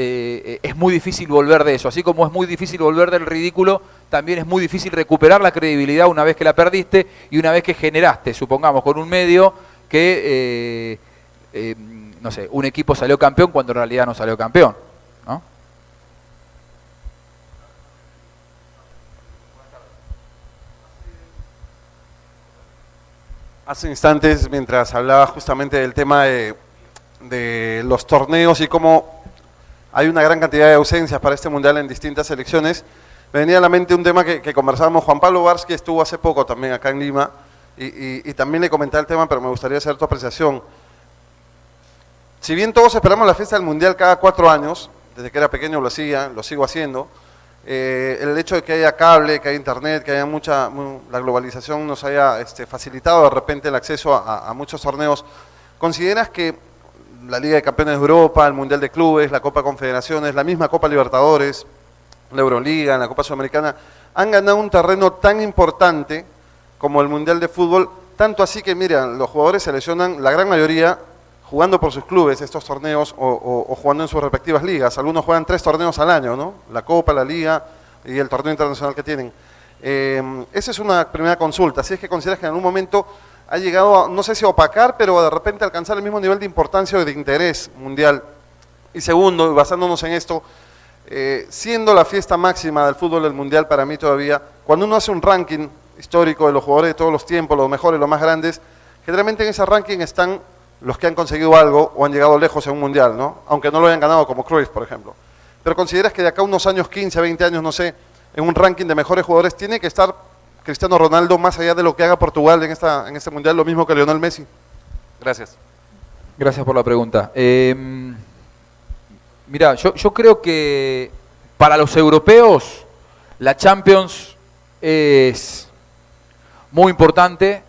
muy difícil volver de eso. Así como es muy difícil volver del ridículo, también es muy difícil recuperar la credibilidad una vez que la perdiste y una vez que generaste, supongamos, con un medio que, no sé, un equipo salió campeón cuando en realidad no salió campeón, ¿no? Hace instantes, mientras hablaba justamente del tema de los torneos y cómo hay una gran cantidad de ausencias para este mundial en distintas selecciones, me venía a la mente un tema que conversábamos. Juan Pablo Varsky estuvo hace poco también acá en Lima y también le comentaba el tema, pero me gustaría hacer tu apreciación. Si bien todos esperamos la fiesta del mundial cada 4 años, desde que era pequeño lo hacía, lo sigo haciendo, el hecho de que haya cable, que haya internet, que haya la globalización nos haya facilitado de repente el acceso a muchos torneos, ¿consideras que la Liga de Campeones de Europa, el Mundial de Clubes, la Copa Confederaciones, la misma Copa Libertadores, la Euroliga, la Copa Sudamericana, han ganado un terreno tan importante como el Mundial de Fútbol? Tanto así que, mira, los jugadores se lesionan, la gran mayoría, jugando por sus clubes estos torneos o jugando en sus respectivas ligas. Algunos juegan 3 torneos al año, ¿no? La Copa, la Liga y el torneo internacional que tienen. Esa es una primera consulta. Si es que consideras que en algún momento ha llegado, no sé si a opacar, pero de repente alcanzar el mismo nivel de importancia o de interés mundial. Y segundo, basándonos en esto, siendo la fiesta máxima del fútbol del mundial para mí todavía, cuando uno hace un ranking histórico de los jugadores de todos los tiempos, los mejores, los más grandes, generalmente en ese ranking están los que han conseguido algo o han llegado lejos en un mundial, ¿no? Aunque no lo hayan ganado, como Cruyff, por ejemplo. Pero ¿consideras que de acá a unos años, 15, 20 años, no sé, en un ranking de mejores jugadores tiene que estar Cristiano Ronaldo más allá de lo que haga Portugal en este mundial, lo mismo que Lionel Messi? Gracias. Gracias por la pregunta. Mirá, yo creo que para los europeos la Champions es muy importante.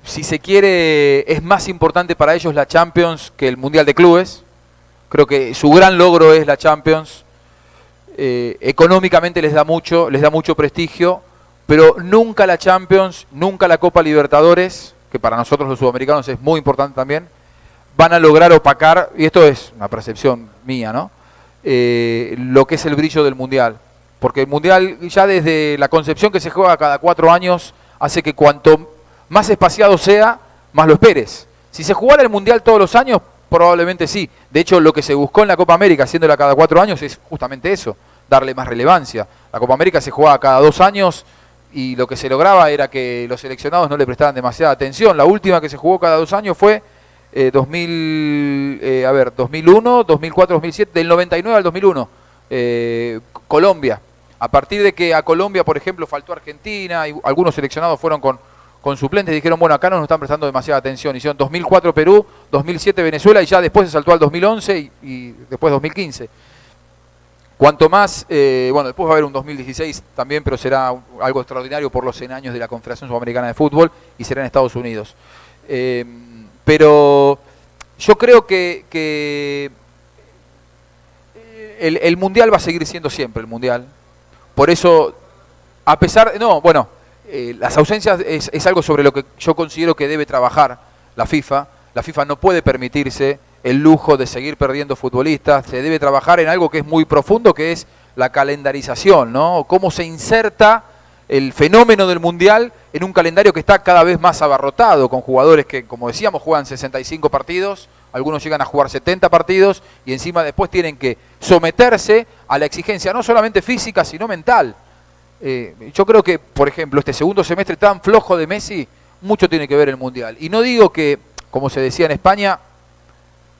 Si se quiere, es más importante para ellos la Champions que el Mundial de Clubes. Creo que su gran logro es la Champions. Económicamente les da mucho prestigio, pero nunca la Champions, nunca la Copa Libertadores, que para nosotros los sudamericanos es muy importante también, van a lograr opacar, y esto es una percepción mía, ¿no? Lo que es el brillo del Mundial. Porque el Mundial, ya desde la concepción que se juega cada 4 años, hace que cuanto más espaciado sea, más lo esperes. Si se jugara el Mundial todos los años, probablemente sí. De hecho, lo que se buscó en la Copa América, haciéndola cada 4 años, es justamente eso, darle más relevancia. La Copa América se jugaba cada 2 años y lo que se lograba era que los seleccionados no le prestaran demasiada atención. La última que se jugó cada 2 años fue 2001, 2004, 2007, del 99 al 2001, Colombia. A partir de que a Colombia, por ejemplo, faltó Argentina y algunos seleccionados fueron con suplentes, dijeron, bueno, acá no nos están prestando demasiada atención. Hicieron 2004 Perú, 2007 Venezuela y ya después se saltó al 2011 y después 2015. Cuanto más, bueno, después va a haber un 2016 también, pero será algo extraordinario por los 100 años de la Confederación Sudamericana de Fútbol y será en Estados Unidos. Pero yo creo que el Mundial va a seguir siendo siempre el Mundial. Por eso, a pesar, las ausencias es algo sobre lo que yo considero que debe trabajar la FIFA. La FIFA no puede permitirse el lujo de seguir perdiendo futbolistas. Se debe trabajar en algo que es muy profundo, que es la calendarización, ¿no? Cómo se inserta el fenómeno del Mundial en un calendario que está cada vez más abarrotado, con jugadores que, como decíamos, juegan 65 partidos, algunos llegan a jugar 70 partidos y encima después tienen que someterse a la exigencia no solamente física, sino mental. Yo creo que, por ejemplo, este segundo semestre tan flojo de Messi, mucho tiene que ver el Mundial. Y no digo que como se decía en España,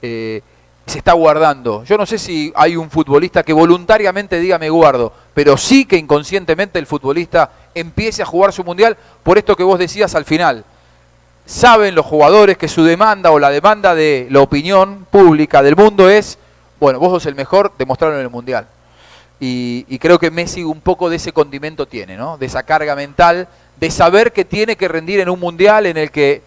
se está guardando. Yo no sé si hay un futbolista que voluntariamente diga me guardo, pero sí que inconscientemente el futbolista empiece a jugar su mundial por esto que vos decías al final. Saben los jugadores que su demanda o la demanda de la opinión pública del mundo es, bueno, vos sos el mejor, demostrarlo en el mundial. Y creo que Messi un poco de ese condimento tiene, ¿no? De esa carga mental, de saber que tiene que rendir en un mundial en el que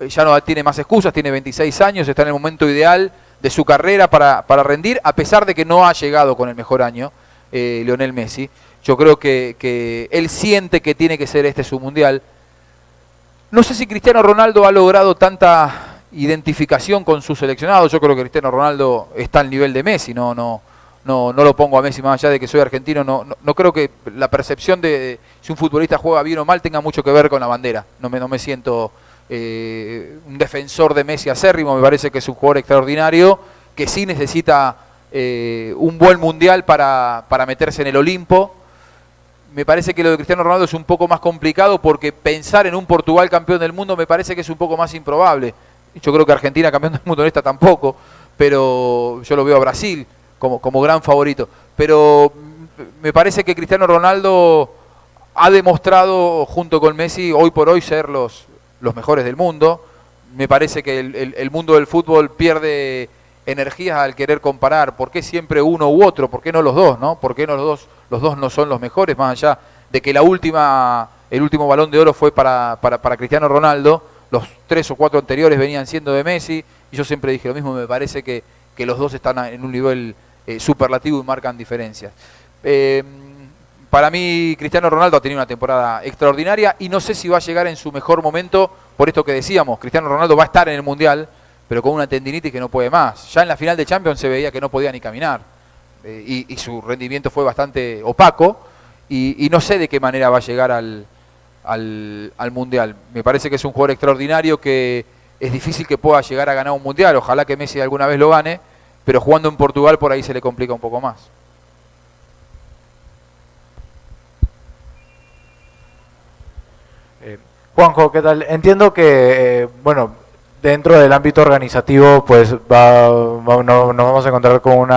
ya no tiene más excusas, tiene 26 años, está en el momento ideal de su carrera para rendir, a pesar de que no ha llegado con el mejor año Lionel Messi. Yo creo que él siente que tiene que ser este su mundial. No sé si Cristiano Ronaldo ha logrado tanta identificación con su seleccionado. Yo creo que Cristiano Ronaldo está al nivel de Messi, no lo pongo a Messi más allá de que soy argentino. No creo que la percepción de si un futbolista juega bien o mal tenga mucho que ver con la bandera. No me siento un defensor de Messi acérrimo. Me parece que es un jugador extraordinario que sí necesita un buen mundial para meterse en el Olimpo. Me parece que lo de Cristiano Ronaldo es un poco más complicado porque pensar en un Portugal campeón del mundo me parece que es un poco más improbable. Yo creo que Argentina campeón del mundo en esta tampoco, pero yo lo veo a Brasil como gran favorito. Pero me parece que Cristiano Ronaldo ha demostrado junto con Messi hoy por hoy ser los mejores del mundo. Me parece que el mundo del fútbol pierde energías al querer comparar. ¿Por qué siempre uno u otro? ¿Por qué no los dos, no? ¿Por qué no los dos no son los mejores? Más allá de que el último Balón de Oro fue para Cristiano Ronaldo, los 3 o 4 anteriores venían siendo de Messi, y yo siempre dije lo mismo. Me parece que los dos están en un nivel superlativo y marcan diferencias. Para mí Cristiano Ronaldo ha tenido una temporada extraordinaria y no sé si va a llegar en su mejor momento, por esto que decíamos. Cristiano Ronaldo va a estar en el Mundial, pero con una tendinitis que no puede más. Ya en la final de Champions se veía que no podía ni caminar, y su rendimiento fue bastante opaco, y no sé de qué manera va a llegar al Mundial. Me parece que es un jugador extraordinario, que es difícil que pueda llegar a ganar un Mundial. Ojalá que Messi alguna vez lo gane, pero jugando en Portugal por ahí se le complica un poco más. Juanjo, ¿qué tal? Entiendo que, dentro del ámbito organizativo, pues nos vamos a encontrar con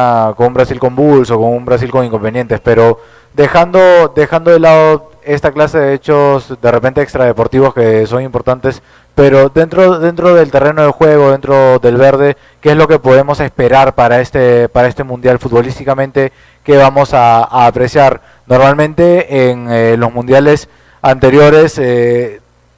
un Brasil convulso, con un Brasil con inconvenientes, pero dejando de lado esta clase de hechos de repente extradeportivos que son importantes, pero dentro del terreno de juego, dentro del verde, ¿qué es lo que podemos esperar para este mundial futbolísticamente que vamos a apreciar? Normalmente en los mundiales anteriores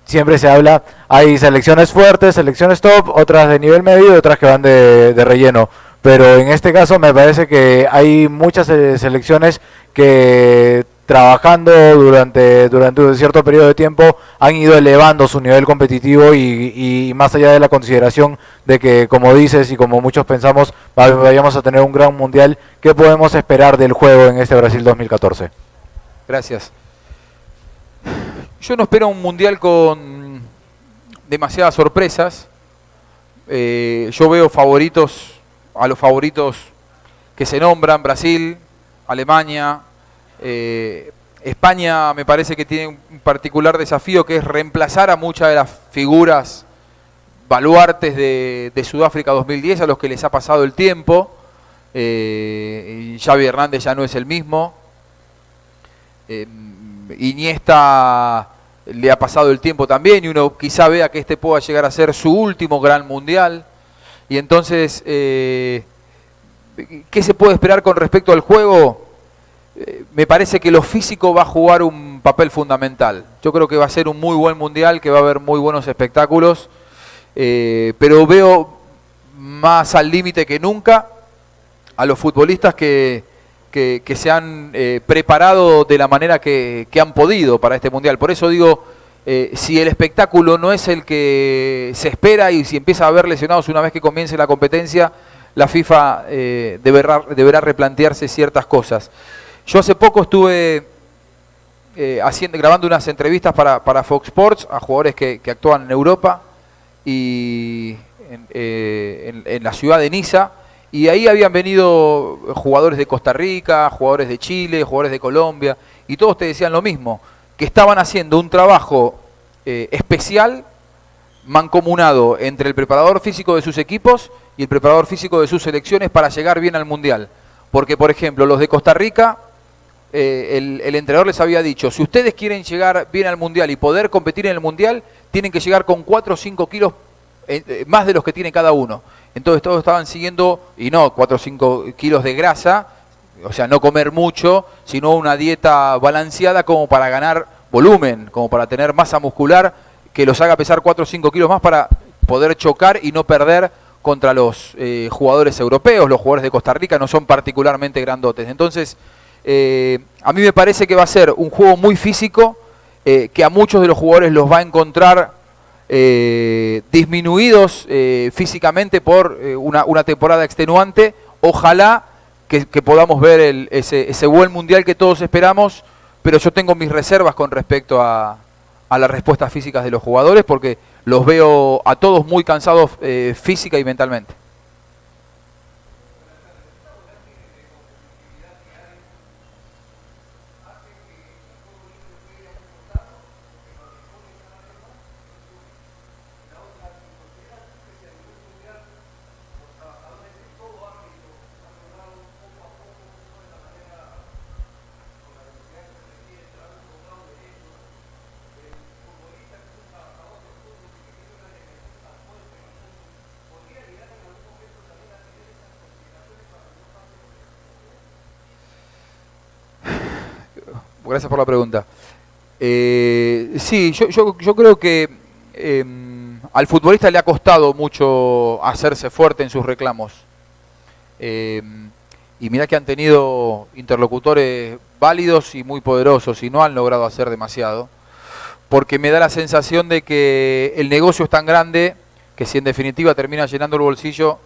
siempre se habla, hay selecciones fuertes, selecciones top, otras de nivel medio y otras que van de relleno. Pero en este caso me parece que hay muchas selecciones que trabajando durante un cierto periodo de tiempo han ido elevando su nivel competitivo y más allá de la consideración de que, como dices y como muchos pensamos, vayamos a tener un gran mundial. ¿Qué podemos esperar del juego en este Brasil 2014? Gracias. Yo no espero un mundial con demasiadas sorpresas. Yo veo a los favoritos que se nombran: Brasil, Alemania, España. Me parece que tiene un particular desafío, que es reemplazar a muchas de las figuras baluartes de Sudáfrica 2010, a los que les ha pasado el tiempo. Xavi Hernández ya no es el mismo. Iniesta le ha pasado el tiempo también, y uno quizá vea que este pueda llegar a ser su último gran mundial. Y entonces, ¿qué se puede esperar con respecto al juego? Me parece que lo físico va a jugar un papel fundamental. Yo creo que va a ser un muy buen mundial, que va a haber muy buenos espectáculos, pero veo más al límite que nunca a los futbolistas que se han preparado de la manera que han podido para este mundial. Por eso digo, si el espectáculo no es el que se espera y si empieza a haber lesionados una vez que comience la competencia, la FIFA deberá replantearse ciertas cosas. Yo hace poco estuve grabando unas entrevistas para Fox Sports a jugadores que actúan en Europa y en la ciudad de Niza. Y ahí habían venido jugadores de Costa Rica, jugadores de Chile, jugadores de Colombia, y todos te decían lo mismo, que estaban haciendo un trabajo especial, mancomunado entre el preparador físico de sus equipos y el preparador físico de sus selecciones para llegar bien al Mundial. Porque, por ejemplo, los de Costa Rica, el entrenador les había dicho, si ustedes quieren llegar bien al Mundial y poder competir en el Mundial, tienen que llegar con 4 o 5 kilos más de los que tiene cada uno. Entonces todos estaban siguiendo, y no 4 o 5 kilos de grasa, o sea, no comer mucho, sino una dieta balanceada como para ganar volumen, como para tener masa muscular que los haga pesar 4 o 5 kilos más para poder chocar y no perder contra los jugadores europeos. Los jugadores de Costa Rica no son particularmente grandotes. Entonces, a mí me parece que va a ser un juego muy físico, que a muchos de los jugadores los va a encontrar disminuidos físicamente por una temporada extenuante. Ojalá que podamos ver ese buen mundial que todos esperamos, pero yo tengo mis reservas con respecto a las respuestas físicas de los jugadores, porque los veo a todos muy cansados física y mentalmente. Gracias por la pregunta. Sí, yo creo que al futbolista le ha costado mucho hacerse fuerte en sus reclamos. Y mirá que han tenido interlocutores válidos y muy poderosos y no han logrado hacer demasiado. Porque me da la sensación de que el negocio es tan grande que si en definitiva termina llenando el bolsillo,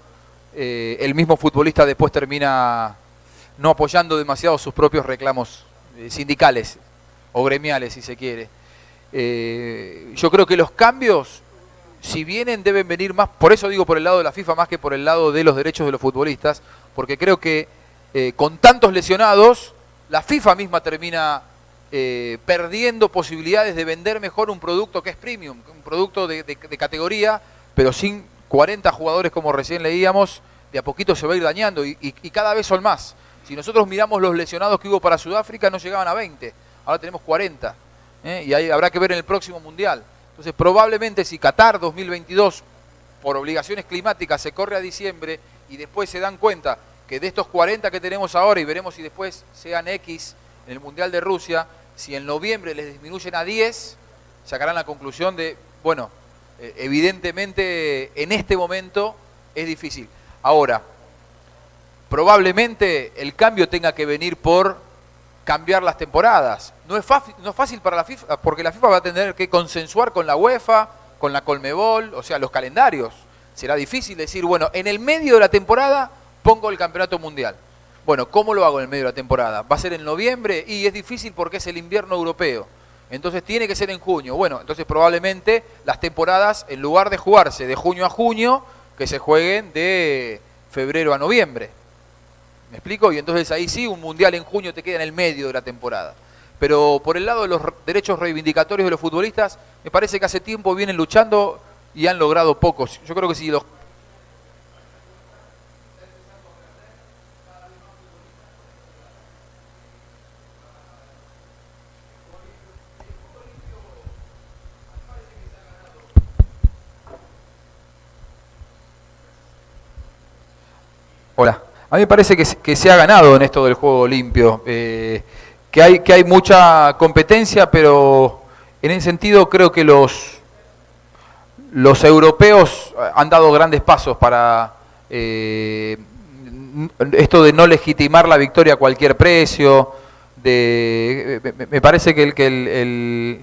el mismo futbolista después termina no apoyando demasiado sus propios reclamos sindicales o gremiales, si se quiere. Yo creo que los cambios, si vienen, deben venir más, por eso digo por el lado de la FIFA más que por el lado de los derechos de los futbolistas, porque creo que con tantos lesionados, la FIFA misma termina perdiendo posibilidades de vender mejor un producto que es premium, un producto de categoría, pero sin 40 jugadores como recién leíamos, de a poquito se va a ir dañando y cada vez son más. Si nosotros miramos los lesionados que hubo para Sudáfrica, no llegaban a 20, ahora tenemos 40, y ahí habrá que ver en el próximo Mundial. Entonces probablemente si Qatar 2022, por obligaciones climáticas, se corre a diciembre y después se dan cuenta que de estos 40 que tenemos ahora, y veremos si después sean X en el Mundial de Rusia, si en noviembre les disminuyen a 10, sacarán la conclusión de, bueno, evidentemente en este momento es difícil. Ahora, probablemente el cambio tenga que venir por cambiar las temporadas. No es fácil para la FIFA, porque la FIFA va a tener que consensuar con la UEFA, con la Conmebol, o sea, los calendarios. Será difícil decir, bueno, en el medio de la temporada pongo el campeonato mundial. Bueno, ¿cómo lo hago en el medio de la temporada? ¿Va a ser en noviembre? Y es difícil porque es el invierno europeo. Entonces tiene que ser en junio. Bueno, entonces probablemente las temporadas, en lugar de jugarse de junio a junio, que se jueguen de febrero a noviembre. ¿Me explico? Y entonces ahí sí, un mundial en junio te queda en el medio de la temporada. Pero por el lado de los derechos reivindicatorios de los futbolistas, me parece que hace tiempo vienen luchando y han logrado pocos. Yo creo que si los... Hola. A mí me parece que se ha ganado en esto del juego limpio, que hay mucha competencia, pero en ese sentido creo que los europeos han dado grandes pasos para esto de no legitimar la victoria a cualquier precio. Me parece que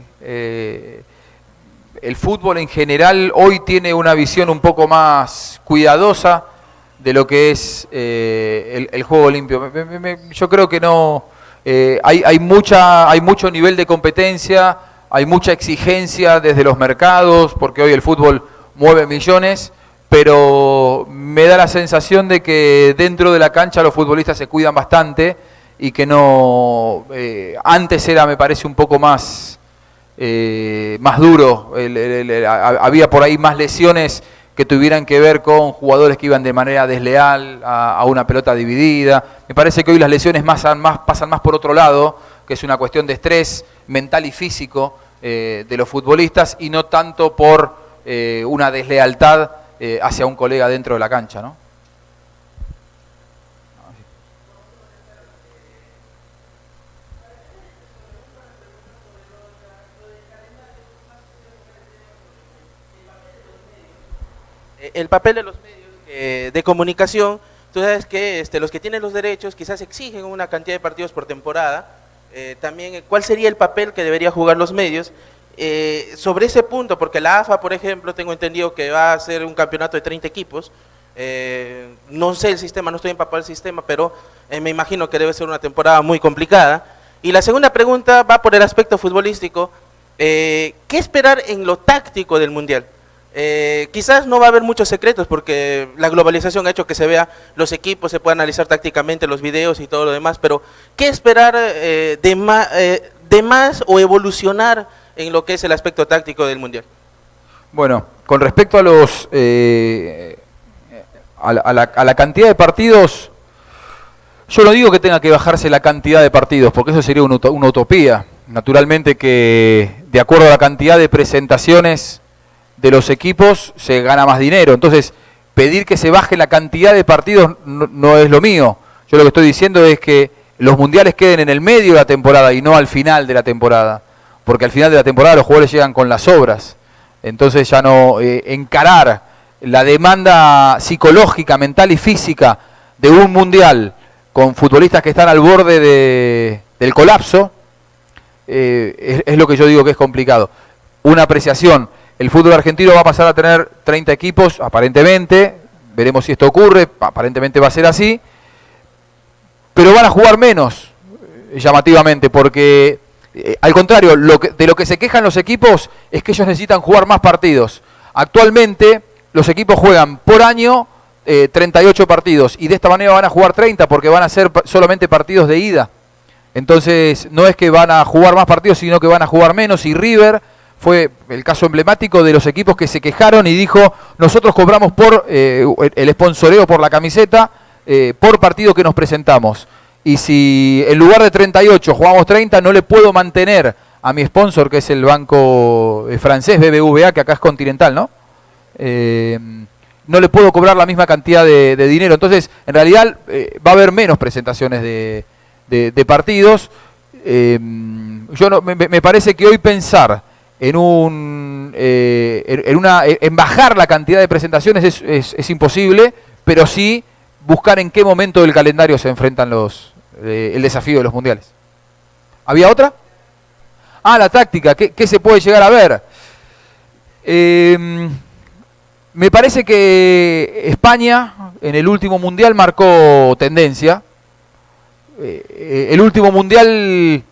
el fútbol en general hoy tiene una visión un poco más cuidadosa de lo que es el juego limpio. Yo creo que no hay mucho nivel de competencia, hay mucha exigencia desde los mercados, porque hoy el fútbol mueve millones, pero me da la sensación de que dentro de la cancha los futbolistas se cuidan bastante y que no antes era, me parece, un poco más más duro, había por ahí más lesiones que tuvieran que ver con jugadores que iban de manera desleal a una pelota dividida. Me parece que hoy las lesiones pasan más por otro lado, que es una cuestión de estrés mental y físico de los futbolistas y no tanto por una deslealtad hacia un colega dentro de la cancha, ¿no? El papel de los medios de comunicación, tú sabes que los que tienen los derechos quizás exigen una cantidad de partidos por temporada. También, ¿cuál sería el papel que debería jugar los medios? Sobre ese punto, porque la AFA, por ejemplo, tengo entendido que va a hacer un campeonato de 30 equipos. No sé el sistema, no estoy empapado del sistema, pero me imagino que debe ser una temporada muy complicada. Y la segunda pregunta va por el aspecto futbolístico. ¿Qué esperar en lo táctico del Mundial? Quizás no va a haber muchos secretos porque la globalización ha hecho que se vea los equipos, se pueda analizar tácticamente los videos y todo lo demás, pero ¿qué esperar de más o evolucionar en lo que es el aspecto táctico del Mundial? Bueno, con respecto a la cantidad de partidos, yo no digo que tenga que bajarse la cantidad de partidos, porque eso sería una utopía. Naturalmente que de acuerdo a la cantidad de presentaciones de los equipos se gana más dinero. Entonces, pedir que se baje la cantidad de partidos no es lo mío. Yo lo que estoy diciendo es que los mundiales queden en el medio de la temporada y no al final de la temporada. Porque al final de la temporada los jugadores llegan con las obras. Entonces ya no encarar la demanda psicológica, mental y física de un mundial con futbolistas que están al borde del colapso, es lo que yo digo que es complicado. Una apreciación. El fútbol argentino va a pasar a tener 30 equipos, aparentemente, veremos si esto ocurre, aparentemente va a ser así, pero van a jugar menos, llamativamente, porque al contrario, de lo que se quejan los equipos es que ellos necesitan jugar más partidos. Actualmente los equipos juegan por año 38 partidos y de esta manera van a jugar 30 porque van a ser solamente partidos de ida. Entonces no es que van a jugar más partidos, sino que van a jugar menos, y River fue el caso emblemático de los equipos que se quejaron y dijo: nosotros cobramos por el sponsoreo por la camiseta, por partido que nos presentamos. Y si en lugar de 38 jugamos 30, no le puedo mantener a mi sponsor, que es el banco francés BBVA, que acá es Continental, ¿no? No le puedo cobrar la misma cantidad de dinero. Entonces, en realidad, va a haber menos presentaciones de partidos. Me parece que hoy pensar en bajar la cantidad de presentaciones es imposible, pero sí buscar en qué momento del calendario se enfrentan el desafío de los mundiales. ¿Había otra? La táctica, ¿qué se puede llegar a ver? Me parece que España en el último mundial marcó tendencia. El último mundial,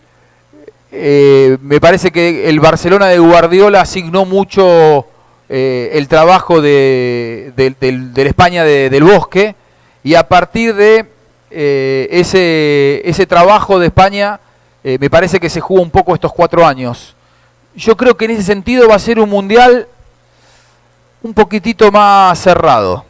me parece que el Barcelona de Guardiola asignó mucho el trabajo del España del Bosque, y a partir de ese trabajo de España, me parece que se jugó un poco estos 4 años. Yo creo que en ese sentido va a ser un mundial un poquitito más cerrado.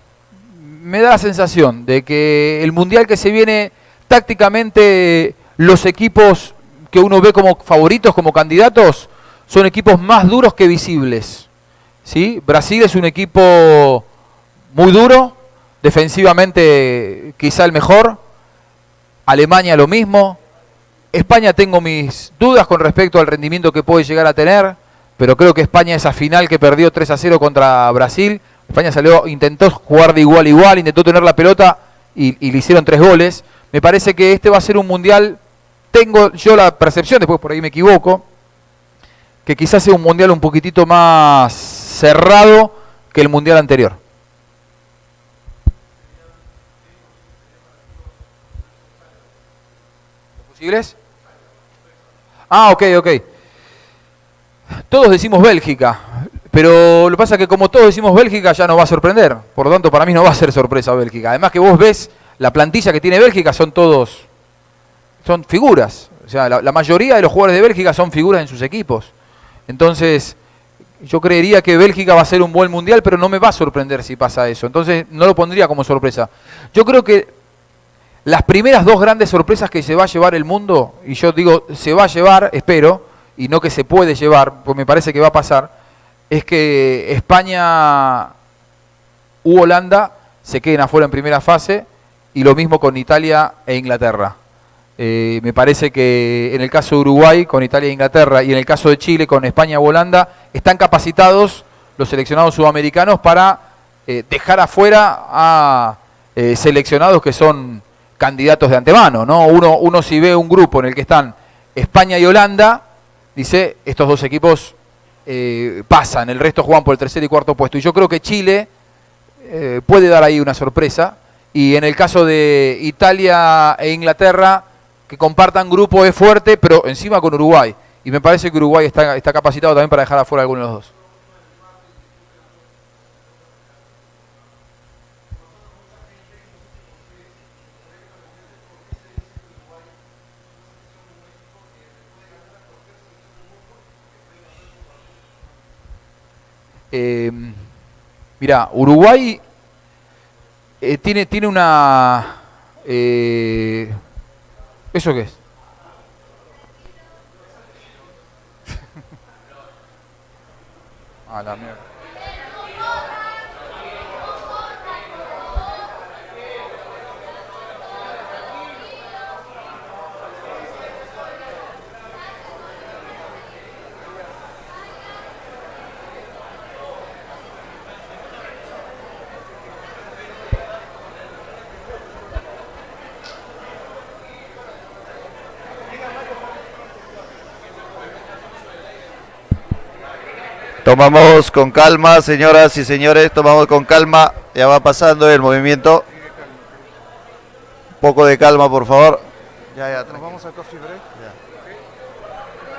Me da la sensación de que el mundial que se viene, tácticamente, los equipos que uno ve como favoritos, como candidatos, son equipos más duros que visibles, ¿sí? Brasil es un equipo muy duro, defensivamente quizá el mejor. Alemania lo mismo. España tengo mis dudas con respecto al rendimiento que puede llegar a tener, pero creo que España, esa final que perdió 3-0 contra Brasil, España intentó jugar de igual a igual, intentó tener la pelota y le hicieron 3 goles. Me parece que este va a ser un mundial, tengo yo la percepción, después por ahí me equivoco, que quizás sea un mundial un poquitito más cerrado que el mundial anterior. ¿Posibles? Ok. Todos decimos Bélgica, pero lo que pasa es que como todos decimos Bélgica ya nos va a sorprender. Por lo tanto, para mí no va a ser sorpresa Bélgica. Además que vos ves la plantilla que tiene Bélgica, son figuras. O sea, la mayoría de los jugadores de Bélgica son figuras en sus equipos. Entonces, yo creería que Bélgica va a ser un buen mundial, pero no me va a sorprender si pasa eso. Entonces, no lo pondría como sorpresa. Yo creo que las primeras dos grandes sorpresas que se va a llevar el mundo, y yo digo se va a llevar, espero, y no que se puede llevar, pues me parece que va a pasar, es que España u Holanda se queden afuera en primera fase, y lo mismo con Italia e Inglaterra. Me parece que en el caso de Uruguay, con Italia e Inglaterra, y en el caso de Chile, con España u Holanda, están capacitados los seleccionados sudamericanos para dejar afuera a seleccionados que son candidatos de antemano, ¿no? Uno si ve un grupo en el que están España y Holanda, dice, estos dos equipos pasan, el resto juegan por el tercer y cuarto puesto. Y yo creo que Chile puede dar ahí una sorpresa. Y en el caso de Italia e Inglaterra, que compartan grupo es fuerte, pero encima con Uruguay. Y me parece que Uruguay está capacitado también para dejar afuera a alguno de los dos. Mira, Uruguay tiene una... ¿eso qué es? A la mierda. Tomamos con calma, señoras y señores, tomamos con calma, ya va pasando el movimiento. Un poco de calma, por favor. Ya, nos vamos a coffee break.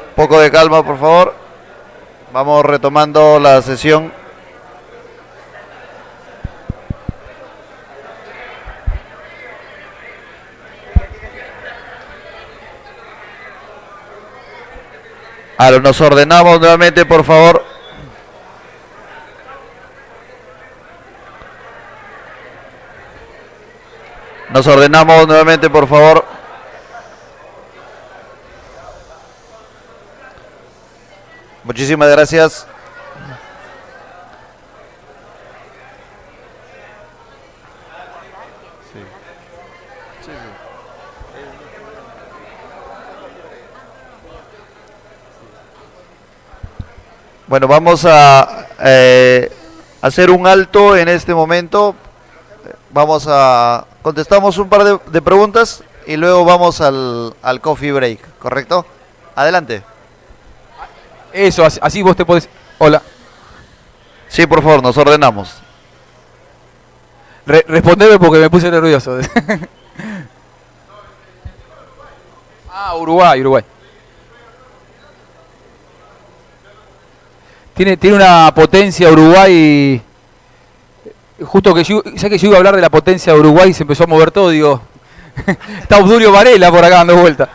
Un poco de calma, por favor. Vamos retomando la sesión. Ahora nos ordenamos nuevamente, por favor. Nos ordenamos nuevamente, por favor. Muchísimas gracias. Bueno, vamos a hacer un alto en este momento. Vamos a contestamos un par de preguntas y luego vamos al coffee break, ¿correcto? Adelante. Eso, así vos te podés... Hola. Sí, por favor, nos ordenamos. Respondeme porque me puse nervioso. Uruguay. Tiene una potencia Uruguay... Justo que yo iba a hablar de la potencia de Uruguay y se empezó a mover todo, digo, está Obdulio Varela por acá dando vuelta.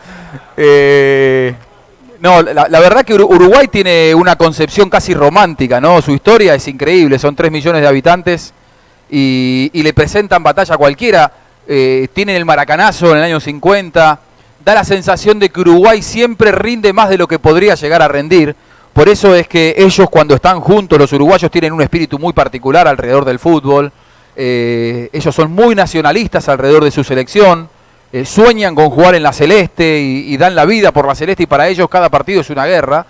No, la verdad que Uruguay tiene una concepción casi romántica, ¿no? Su historia es increíble, son 3 millones de habitantes y le presentan batalla a cualquiera. Tienen el maracanazo en el año 50, da la sensación de que Uruguay siempre rinde más de lo que podría llegar a rendir. Por eso es que ellos cuando están juntos, los uruguayos tienen un espíritu muy particular alrededor del fútbol. Ellos son muy nacionalistas alrededor de su selección. Sueñan con jugar en la Celeste y dan la vida por la Celeste y para ellos cada partido es una guerra.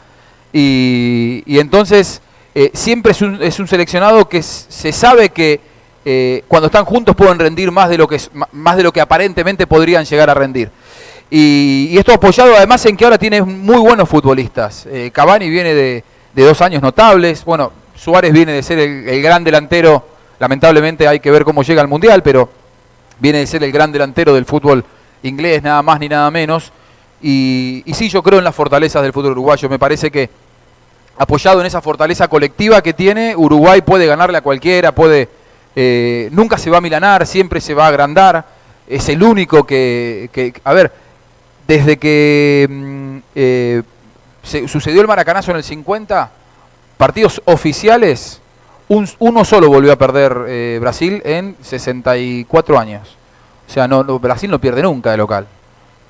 Y entonces siempre es un seleccionado que se sabe que cuando están juntos pueden rendir más de lo que aparentemente podrían llegar a rendir. Y esto apoyado además en que ahora tiene muy buenos futbolistas. Cavani viene de 2 años notables. Bueno, Suárez viene de ser el gran delantero. Lamentablemente hay que ver cómo llega al Mundial, pero viene de ser el gran delantero del fútbol inglés, nada más ni nada menos. Y sí, yo creo en las fortalezas del fútbol uruguayo. Me parece que apoyado en esa fortaleza colectiva que tiene, Uruguay puede ganarle a cualquiera, nunca se va a milanar, siempre se va a agrandar. Es el único que a ver... Desde que sucedió el maracanazo en el 50, partidos oficiales, uno solo volvió a perder Brasil en 64 años. O sea, Brasil no pierde nunca de local.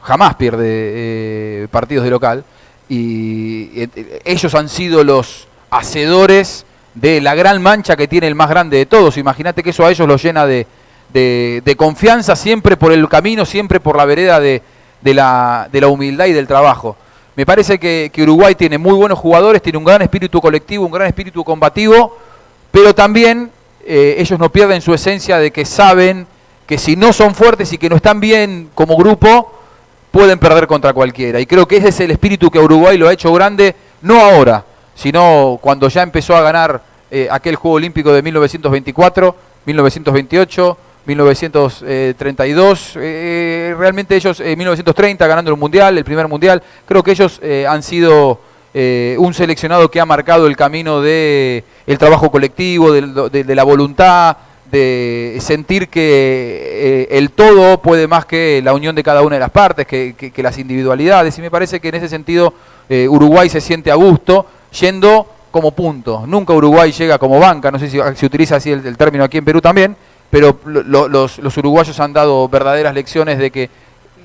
Jamás pierde partidos de local. Y ellos han sido los hacedores de la gran mancha que tiene el más grande de todos. Imagínate que eso a ellos los llena de confianza, siempre por el camino, siempre por la vereda de la humildad y del trabajo. Me parece que Uruguay tiene muy buenos jugadores, tiene un gran espíritu colectivo, un gran espíritu combativo, pero también ellos no pierden su esencia de que saben que si no son fuertes y que no están bien como grupo, pueden perder contra cualquiera. Y creo que ese es el espíritu que a Uruguay lo ha hecho grande, no ahora, sino cuando ya empezó a ganar aquel Juego Olímpico de 1924, 1928, 1932, realmente ellos, 1930 ganando el Mundial, el primer Mundial, creo que ellos han sido un seleccionado que ha marcado el camino del trabajo colectivo, de la voluntad, de sentir que el todo puede más que la unión de cada una de las partes, que las individualidades, y me parece que en ese sentido Uruguay se siente a gusto yendo como punto. Nunca Uruguay llega como banca, no sé si se utiliza así el término aquí en Perú también, pero los uruguayos han dado verdaderas lecciones de que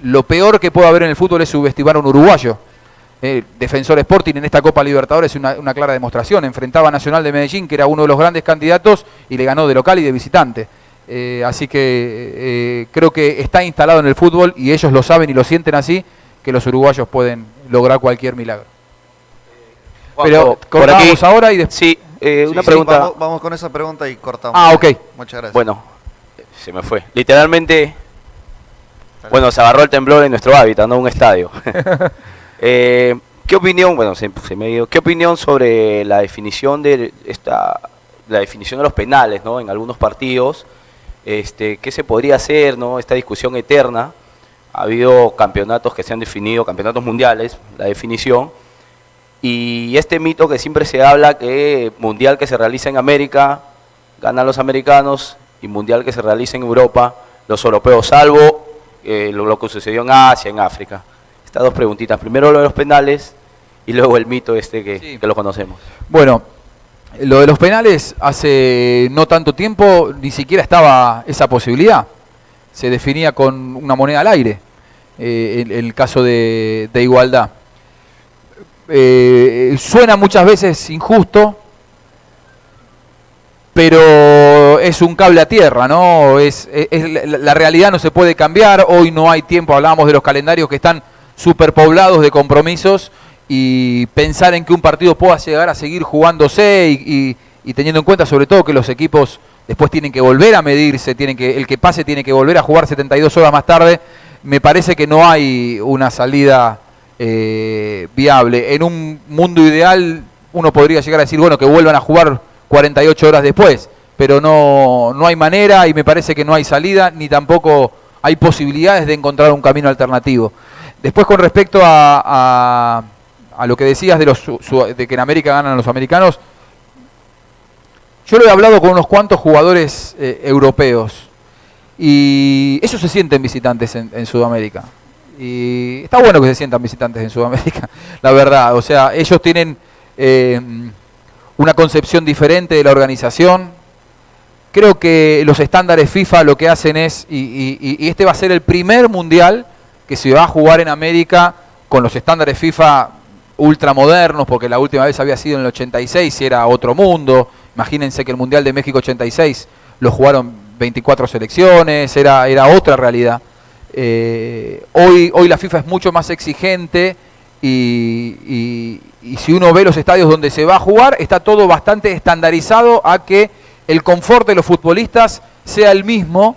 lo peor que puede haber en el fútbol es subestimar a un uruguayo. Defensor Sporting en esta Copa Libertadores es una clara demostración. Enfrentaba a Nacional de Medellín, que era uno de los grandes candidatos, y le ganó de local y de visitante. Así que creo que está instalado en el fútbol, y ellos lo saben y lo sienten así, que los uruguayos pueden lograr cualquier milagro. Pero cortamos ahora y después... Sí, una pregunta. Vamos con esa pregunta y cortamos. Ah, ok. Muchas gracias. Bueno, se me fue. Literalmente, bueno, se agarró el temblor en nuestro hábitat, no un estadio. ¿Qué opinión, bueno, se me dio, qué opinión sobre la definición de la definición de los penales, ¿no? En algunos partidos, qué se podría hacer, ¿no? Esta discusión eterna. Ha habido campeonatos que se han definido, campeonatos mundiales, la definición. Y este mito que siempre se habla, que mundial que se realiza en América, ganan los americanos, y mundial que se realiza en Europa, los europeos, salvo lo que sucedió en Asia, en África. Estas dos preguntitas, primero lo de los penales y luego el mito que lo conocemos. Bueno, lo de los penales, hace no tanto tiempo ni siquiera estaba esa posibilidad. Se definía con una moneda al aire, el caso de igualdad. Suena muchas veces injusto, pero es un cable a tierra, ¿no? La realidad no se puede cambiar. Hoy no hay tiempo, hablábamos de los calendarios que están superpoblados de compromisos, y pensar en que un partido pueda llegar a seguir jugándose y teniendo en cuenta sobre todo que los equipos después tienen que volver a medirse, el que pase tiene que volver a jugar 72 horas más tarde, me parece que no hay una salida viable. En un mundo ideal uno podría llegar a decir, bueno, que vuelvan a jugar 48 horas después, pero no hay manera, y me parece que no hay salida, ni tampoco hay posibilidades de encontrar un camino alternativo. Después, con respecto a lo que decías de que en América ganan los americanos, yo lo he hablado con unos cuantos jugadores europeos, y ellos se sienten visitantes en Sudamérica. Y está bueno que se sientan visitantes en Sudamérica, la verdad. O sea, ellos tienen una concepción diferente de la organización. Creo que los estándares FIFA lo que hacen es, y este va a ser el primer mundial que se va a jugar en América con los estándares FIFA ultramodernos, porque la última vez había sido en el 86 y era otro mundo. Imagínense que el Mundial de México 86 lo jugaron 24 selecciones, era otra realidad. Hoy la FIFA es mucho más exigente, y si uno ve los estadios donde se va a jugar, está todo bastante estandarizado a que el confort de los futbolistas sea el mismo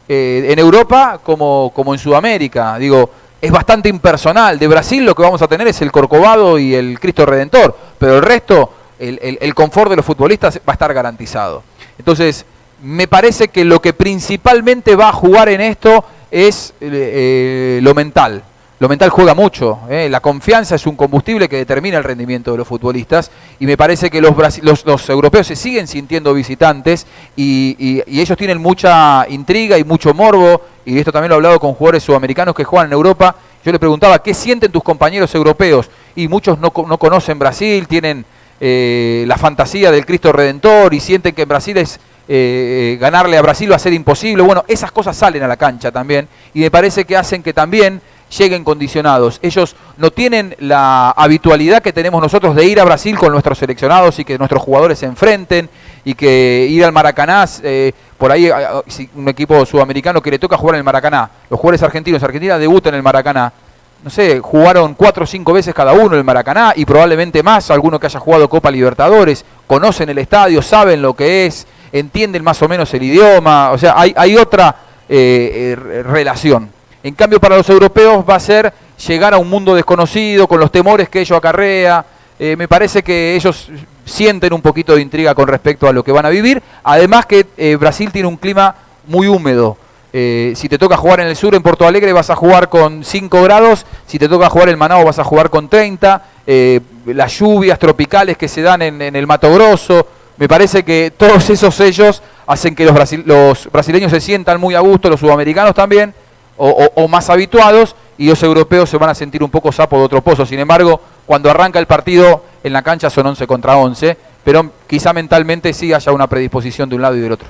en Europa como en Sudamérica. Digo, es bastante impersonal. De Brasil lo que vamos a tener es el Corcovado y el Cristo Redentor, pero el resto, el confort de los futbolistas va a estar garantizado. Entonces, me parece que lo que principalmente va a jugar en esto es lo mental. lo mental juega mucho, la confianza es un combustible que determina el rendimiento de los futbolistas y me parece que los europeos se siguen sintiendo visitantes y ellos tienen mucha intriga y mucho morbo, y esto también lo he hablado con jugadores sudamericanos que juegan en Europa. Yo le preguntaba, ¿qué sienten tus compañeros europeos? Y muchos no conocen Brasil, tienen la fantasía del Cristo Redentor y sienten que en Brasil es ganarle a Brasil va a ser imposible. Bueno, esas cosas salen a la cancha también y me parece que hacen que también lleguen condicionados. Ellos no tienen la habitualidad que tenemos nosotros de ir a Brasil con nuestros seleccionados y que nuestros jugadores se enfrenten y que ir al Maracaná, por ahí si un equipo sudamericano que le toca jugar en el Maracaná, los jugadores argentinos, Argentina debuta en el Maracaná, no sé, jugaron 4 o 5 veces cada uno en el Maracaná y probablemente más, alguno que haya jugado Copa Libertadores, conocen el estadio, saben lo que es, entienden más o menos el idioma, o sea, hay otra relación. En cambio, para los europeos va a ser llegar a un mundo desconocido, con los temores que ello acarrea. Me parece que ellos sienten un poquito de intriga con respecto a lo que van a vivir. Además que Brasil tiene un clima muy húmedo. Si te toca jugar en el sur, en Porto Alegre, vas a jugar con 5 grados. Si te toca jugar en Manaus, vas a jugar con 30. Las lluvias tropicales que se dan en el Mato Grosso. Me parece que todos esos sellos hacen que los brasileños se sientan muy a gusto, los sudamericanos también, o más habituados, y los europeos se van a sentir un poco sapo de otro pozo. Sin embargo, cuando arranca el partido en la cancha son 11 contra 11, pero quizá mentalmente sí haya una predisposición de un lado y del otro.